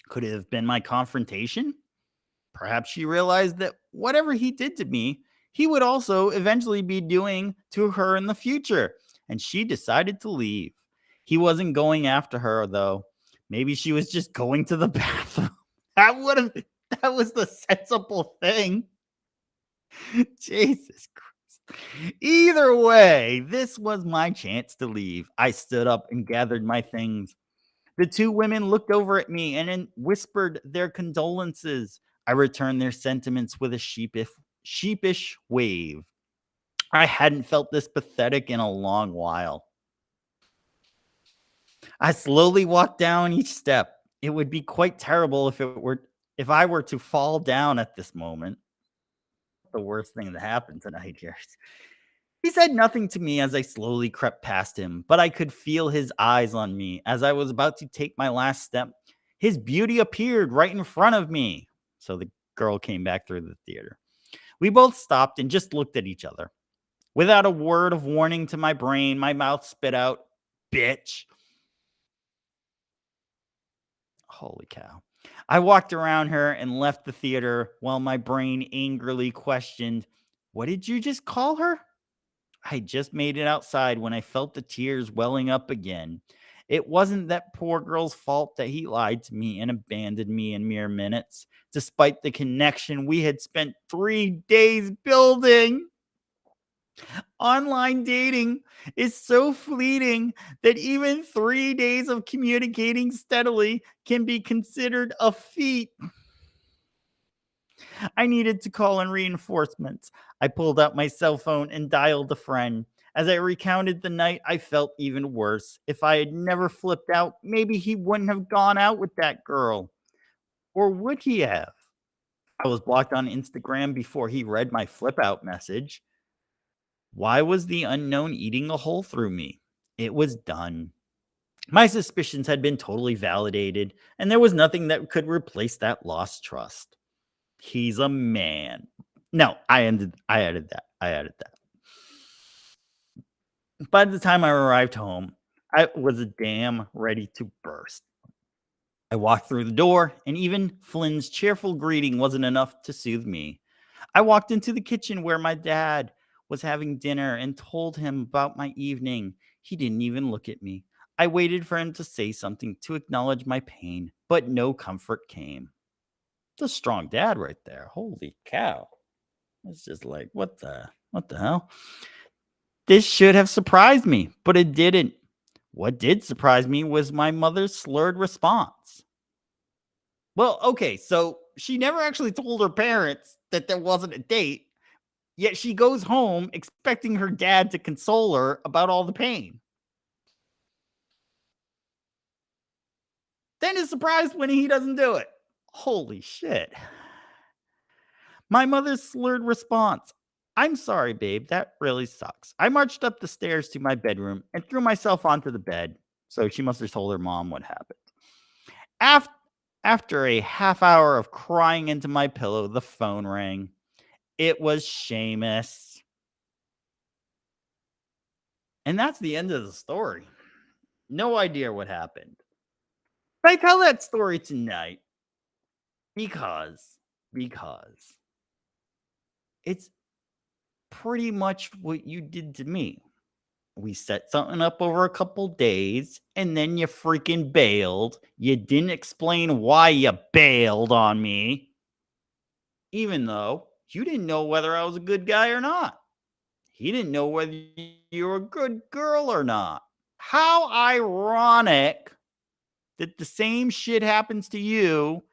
Speaker 1: Could it have been my confrontation? Perhaps she realized that whatever he did to me, he would also eventually be doing to her in the future, and she decided to leave. He wasn't going after her, though. Maybe she was just going to the bathroom. That was the sensible thing. Jesus Christ. Either way, this was my chance to leave. I stood up and gathered my things. The 2 women looked over at me and then whispered their condolences. I returned their sentiments with a sheepish wave. I hadn't felt this pathetic in a long while. I slowly walked down each step. It would be quite terrible if I were to fall down at this moment. The worst thing that happened tonight here. He said nothing to me as I slowly crept past him, but I could feel his eyes on me. As I was about to take my last step, his beauty appeared right in front of me. So the girl came back through the theater. We both stopped and just looked at each other. Without a word of warning to my brain, my mouth spit out, "Bitch." Holy cow. I walked around her and left the theater while my brain angrily questioned, "What did you just call her?" I just made it outside when I felt the tears welling up again. It wasn't that poor girl's fault that he lied to me and abandoned me in mere minutes, despite the connection we had spent 3 days building. Online dating is so fleeting that even 3 days of communicating steadily can be considered a feat. I needed to call in reinforcements. I pulled out my cell phone and dialed a friend. As I recounted the night, I felt even worse. If I had never flipped out, maybe he wouldn't have gone out with that girl. Or would he have? I was blocked on Instagram before he read my flip out message. Why was the unknown eating a hole through me? It was done. My suspicions had been totally validated, and there was nothing that could replace that lost trust. He's a man. No, I added that. I added that. By the time I arrived home, I was damn ready to burst. I walked through the door, and even Flynn's cheerful greeting wasn't enough to soothe me. I walked into the kitchen where my dad was having dinner and told him about my evening. He didn't even look at me. I waited for him to say something to acknowledge my pain, but no comfort came. It's a strong dad right there. Holy cow. It's just like, what the hell? This should have surprised me, but it didn't. What did surprise me was my mother's slurred response. Well, okay, so she never actually told her parents that there wasn't a date, yet she goes home expecting her dad to console her about all the pain. Then is surprised when he doesn't do it. Holy shit. My mother's slurred response. I'm sorry, babe. That really sucks. I marched up the stairs to my bedroom and threw myself onto the bed. So she must have told her mom what happened. After, after a half hour of crying into my pillow, the phone rang. It was Seamus. And that's the end of the story. No idea what happened. But I tell that story tonight because it's pretty much what you did to me. We set something up over a couple days and then you freaking bailed. You didn't explain why you bailed on me, even though you didn't know whether I was a good guy or not. He didn't know whether you were a good girl or not. How ironic that the same shit happens to you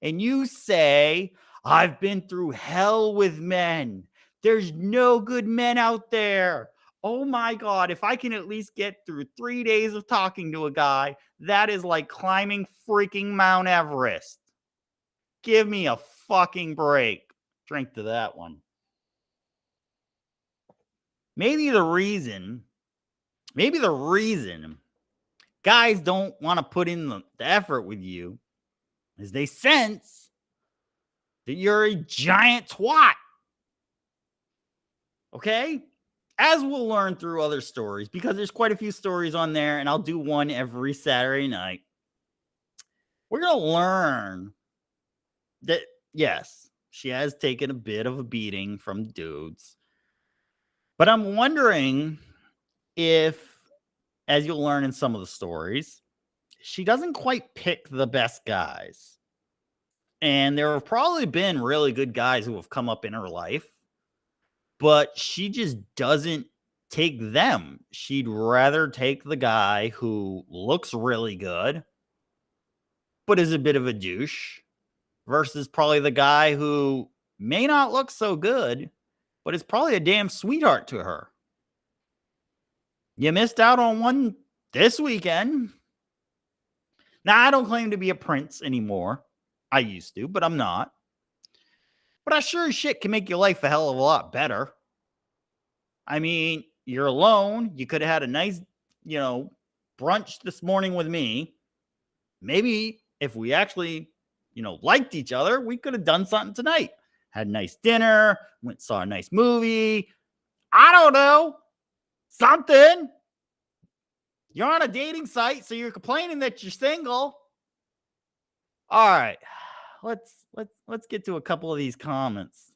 Speaker 1: and you say, I've been through hell with men. There's no good men out there. Oh my God, if I can at least get through 3 days of talking to a guy, that is like climbing freaking Mount Everest. Give me a fucking break. Drink to that one. Maybe the reason guys don't want to put in the effort with you is they sense that you're a giant twat. Okay? As we'll learn through other stories, because there's quite a few stories on there, and I'll do one every Saturday night. We're going to learn that, yes, she has taken a bit of a beating from dudes. But I'm wondering if, as you'll learn in some of the stories, she doesn't quite pick the best guys. And there have probably been really good guys who have come up in her life, but she just doesn't take them. She'd rather take the guy who looks really good, but is a bit of a douche, versus probably the guy who may not look so good, but is probably a damn sweetheart to her. You missed out on one this weekend. Now, I don't claim to be a prince anymore. I used to, but I'm not. But I sure as shit can make your life a hell of a lot better. I mean, you're alone. You could have had a nice, brunch this morning with me. Maybe if we actually, liked each other, we could have done something tonight. Had a nice dinner, saw a nice movie. I don't know. Something. You're on a dating site, so you're complaining that you're single. All right. Let's get to a couple of these comments.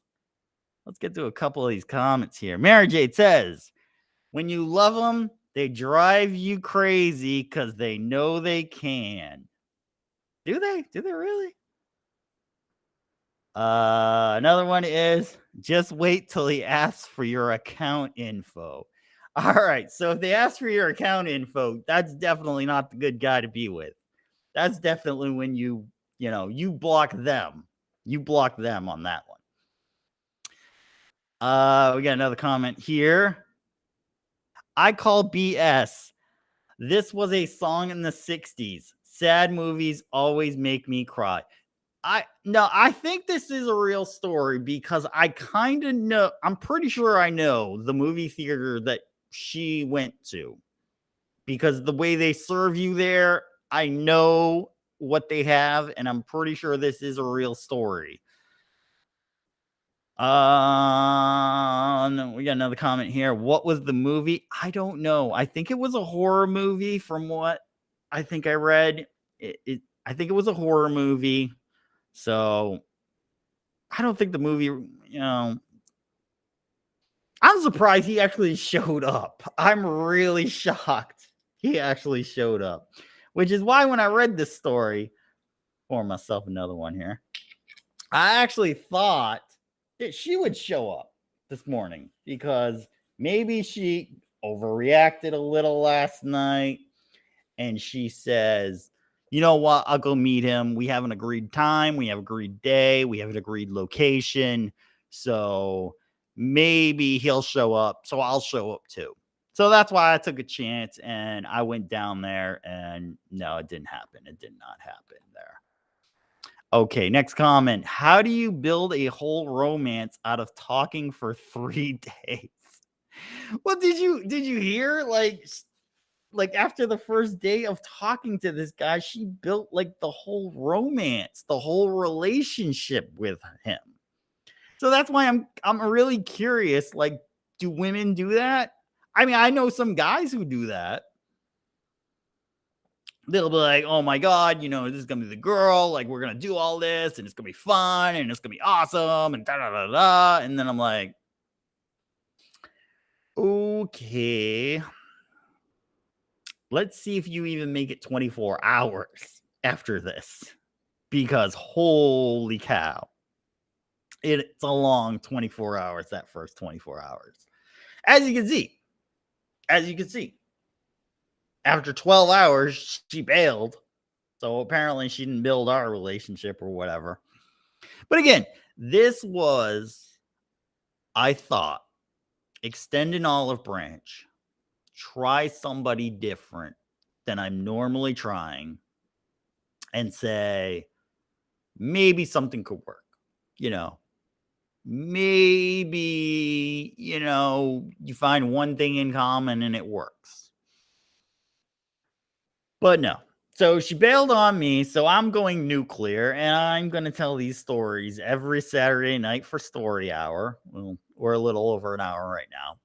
Speaker 1: Here. Mary Jade says, when you love them, they drive you crazy because they know they can. Do they? Do they really? Another one is Just wait till he asks for your account info. All right. So if they ask for your account info, that's definitely not the good guy to be with. That's definitely when you block them. You block them on that one. We got another comment here. I call BS. This was a song in the 60s. Sad movies always make me cry. I think this is a real story because I kind of know, I'm pretty sure I know the movie theater that she went to because the way they serve you there, I know what they have, and I'm pretty sure this is a real story. No, we got another comment here. What was the movie? I don't know. I think it was a horror movie from what I think I read. I think it was a horror movie. So I don't think the movie. I'm surprised he actually showed up. I'm really shocked he actually showed up, which is why when I read this story, pour myself another one here, I actually thought that she would show up this morning because maybe she overreacted a little last night and she says, you know what, I'll go meet him. We have an agreed time, we have an agreed day, we have an agreed location. So maybe he'll show up. So I'll show up too. So that's why I took a chance and I went down there, and no, it didn't happen. It did not happen there. Okay, next comment. How do you build a whole romance out of talking for 3 days? Well, did you hear like after the first day of talking to this guy, she built like the whole romance, the whole relationship with him. So that's why I'm really curious, like, do women do that? I mean, I know some guys who do that. They'll be like, oh my God, this is gonna be the girl, like we're gonna do all this and it's gonna be fun and it's gonna be awesome and da da da da. And then I'm like, okay, let's see if you even make it 24 hours after this. Because holy cow, it's a long 24 hours, that first 24 hours. As you can see, after 12 hours, she bailed. So apparently she didn't build our relationship or whatever. But again, this was, I thought, extend an olive branch, try somebody different than I'm normally trying, and say, maybe something could work. Maybe, you find one thing in common and it works. But no. So she bailed on me, so I'm going nuclear, and I'm going to tell these stories every Saturday night for Story Hour. Well, we're a little over an hour right now.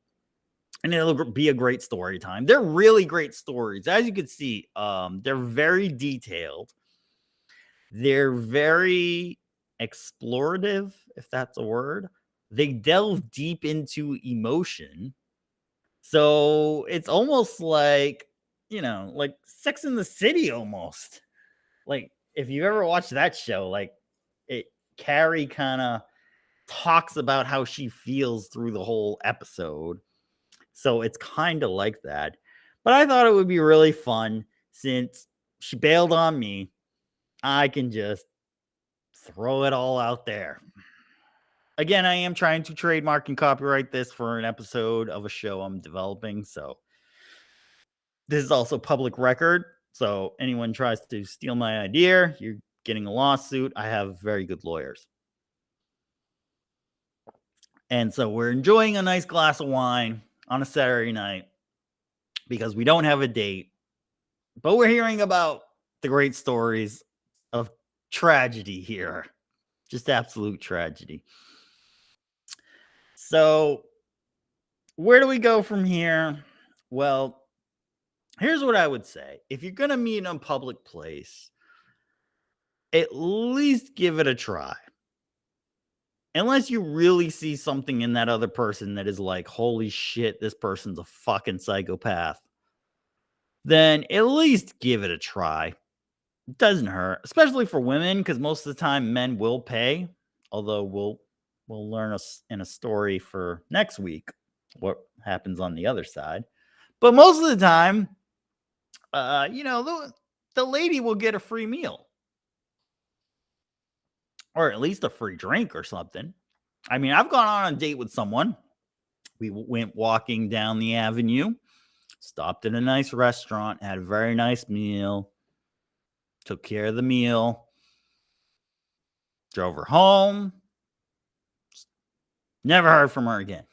Speaker 1: And it'll be a great story time. They're really great stories. As you can see, they're very detailed. They're very explorative, if that's a word. They delve deep into emotion. So it's almost like, like Sex in the City almost. Like if you've ever watched that show, like Carrie kind of talks about how she feels through the whole episode. So it's kind of like that. But I thought it would be really fun since she bailed on me. I can just throw it all out there. Again, I am trying to trademark and copyright this for an episode of a show I'm developing. So this is also public record. So anyone tries to steal my idea, you're getting a lawsuit. I have very good lawyers. And so we're enjoying a nice glass of wine on a Saturday night because we don't have a date, but we're hearing about the great stories of tragedy here. Just absolute tragedy. So where do we go from here? Well, here's what I would say. If you're going to meet in a public place, at least give it a try. Unless you really see something in that other person that is like, holy shit, this person's a fucking psychopath, then at least give it a try. It doesn't hurt, especially for women, because most of the time men will pay, although we'll we'll learn us in a story for next week what happens on the other side. But most of the time, the lady will get a free meal or at least a free drink or something. I mean, I've gone on a date with someone. We went walking down the avenue, stopped at a nice restaurant, had a very nice meal, took care of the meal, drove her home, never heard from her again.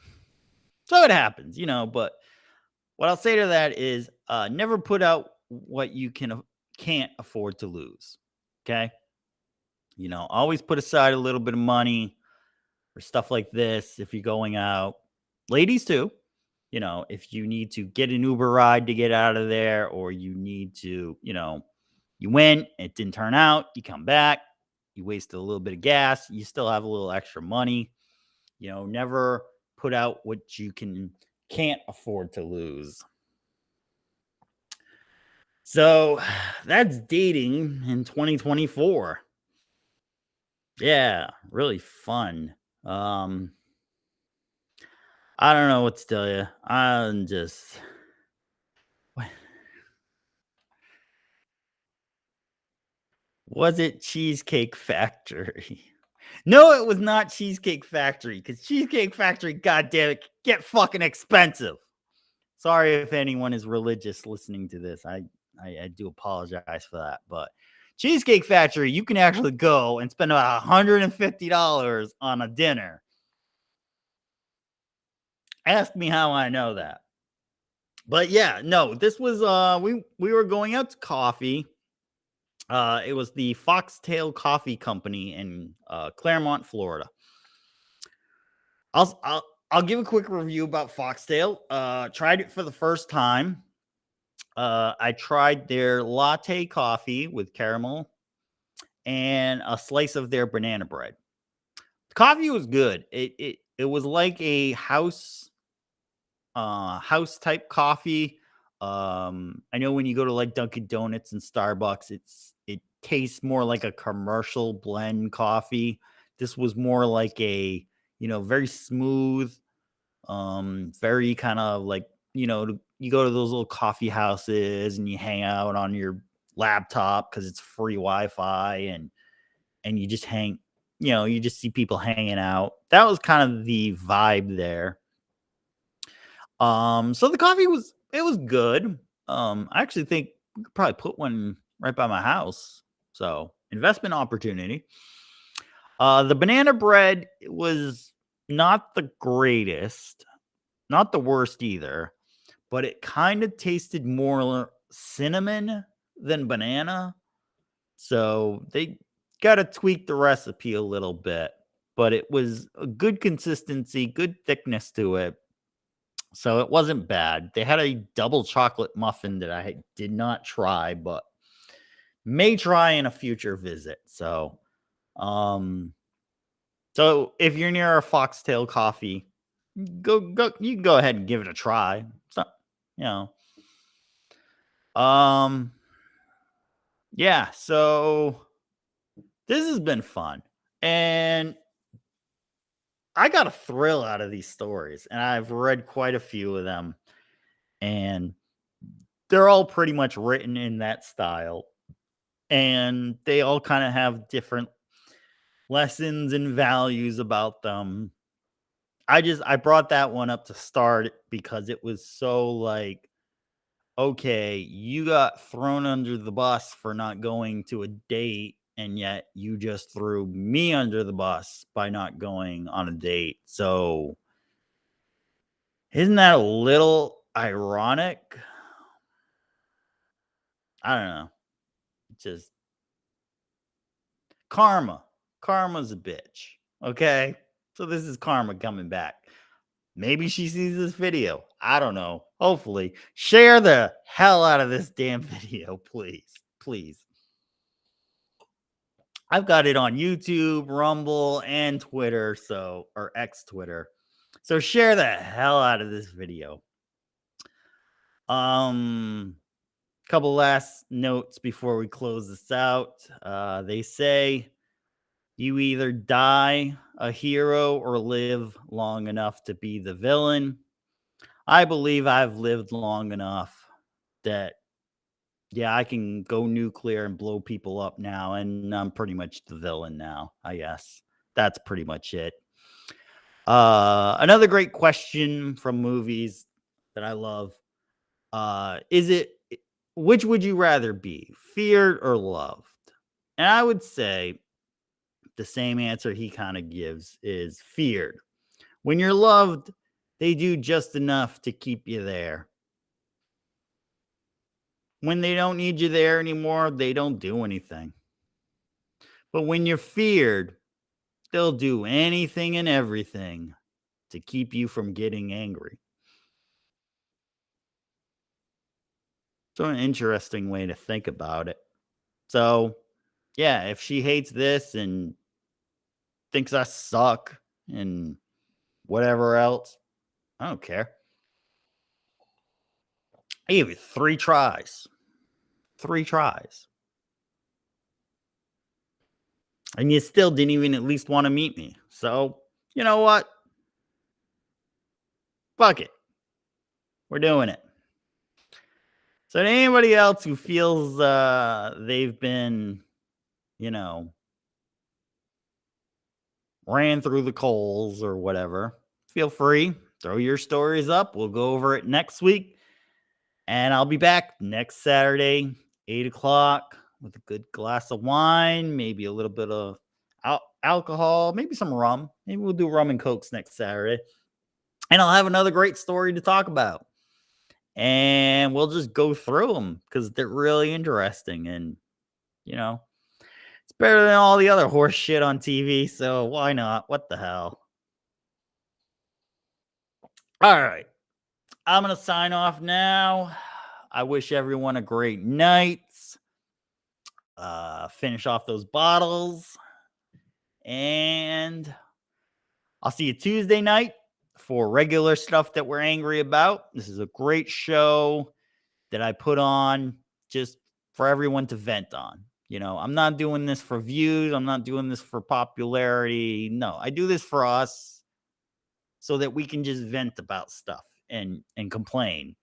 Speaker 1: So it happens, but what I'll say to that is never put out what you can't afford to lose. Okay? Always put aside a little bit of money for stuff like this if you're going out. Ladies too. If you need to get an Uber ride to get out of there, or you need to, you went, it didn't turn out, you come back, you wasted a little bit of gas, you still have a little extra money. Never put out what you can't afford to lose. So that's dating in 2024. Yeah, really fun. I don't know what to tell you. I'm just was it Cheesecake Factory? No, it was not Cheesecake Factory because Cheesecake Factory, goddamn it, get fucking expensive. Sorry if anyone is religious listening to this. I do apologize for that, but Cheesecake Factory, you can actually go and spend about $150 on a dinner. Ask me how I know that. But yeah, no, this was we were going out to coffee. It was the Foxtail Coffee Company in Claremont, Florida. I'll give a quick review about Foxtail. Tried it for the first time. I tried their latte coffee with caramel and a slice of their banana bread. The coffee was good. It was like a house type coffee. I know when you go to like Dunkin' Donuts and Starbucks, it tastes more like a commercial blend coffee. This was more like a, very smooth, very kind of like, you go to those little coffee houses and you hang out on your laptop because it's free Wi-Fi, and you just you just see people hanging out. That was kind of the vibe there. So the coffee was good. I actually think we could probably put one right by my house. So investment opportunity. The banana bread was not the greatest, not the worst either, but it kind of tasted more cinnamon than banana. So they got to tweak the recipe a little bit, but it was a good consistency, good thickness to it. So it wasn't bad. They had a double chocolate muffin that I did not try, but may try in a future visit. Um, so if you're near a Foxtail Coffee, go. You can go ahead and give it a try. So, you know, yeah. So this has been fun, and I got a thrill out of these stories, and I've read quite a few of them, and they're all pretty much written in that style, and they all kind of have different lessons and values about them. I brought that one up to start because it was so like, okay, you got thrown under the bus for not going to a date, and yet you just threw me under the bus by not going on a date. So isn't that a little ironic? I don't know. Just karma. Karma's a bitch. Okay. So this is karma coming back. Maybe she sees this video. I don't know. Hopefully. Share the hell out of this damn video, please. Please. I've got it on YouTube, Rumble, and Twitter, or X Twitter. So share the hell out of this video. Couple last notes before we close this out. They say, You either die a hero or live long enough to be the villain. I believe I've lived long enough that, yeah, I can go nuclear and blow people up now, and I'm pretty much the villain now, I guess. That's pretty much it. Another great question from movies that I love. Is it which would you rather be, feared or loved? And I would say the same answer he kind of gives is feared. When you're loved, they do just enough to keep you there. When they don't need you there anymore, they don't do anything. But when you're feared, they'll do anything and everything to keep you from getting angry. So, an interesting way to think about it. So, yeah, if she hates this and thinks I suck and whatever else, I don't care. I gave you 3 tries. 3 tries. And you still didn't even at least want to meet me. So, you know what? Fuck it. We're doing it. So, to anybody else who feels they've been, you know, ran through the coals or whatever, feel free. Throw your stories up. We'll go over it next week. And I'll be back next Saturday, 8 o'clock, with a good glass of wine, maybe a little bit of alcohol, maybe some rum. Maybe we'll do rum and cokes next Saturday. And I'll have another great story to talk about. And we'll just go through them because they're really interesting. And, you know, it's better than all the other horse shit on TV. So why not? What the hell? All right. I'm going to sign off now. I wish everyone a great night. Finish off those bottles. And I'll see you Tuesday night for regular stuff that we're angry about. This is a great show that I put on just for everyone to vent on. You know, I'm not doing this for views. I'm not doing this for popularity. No, I do this for us so that we can just vent about stuff and complain.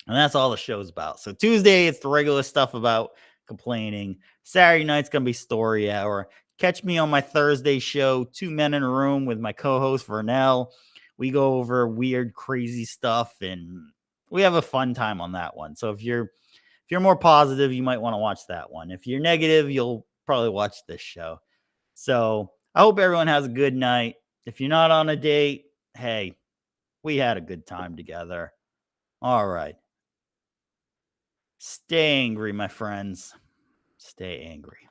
Speaker 1: And that's all the show's about. So Tuesday, it's the regular stuff about complaining. Saturday night's going to be story hour. Catch me on my Thursday show, 2 Men in a Room, with my co-host Vernell. We go over weird, crazy stuff, and we have a fun time on that one. So if you're more positive, you might want to watch that one. If you're negative, you'll probably watch this show. So I hope everyone has a good night. If you're not on a date, hey, we had a good time together. All right. Stay angry, my friends. Stay angry.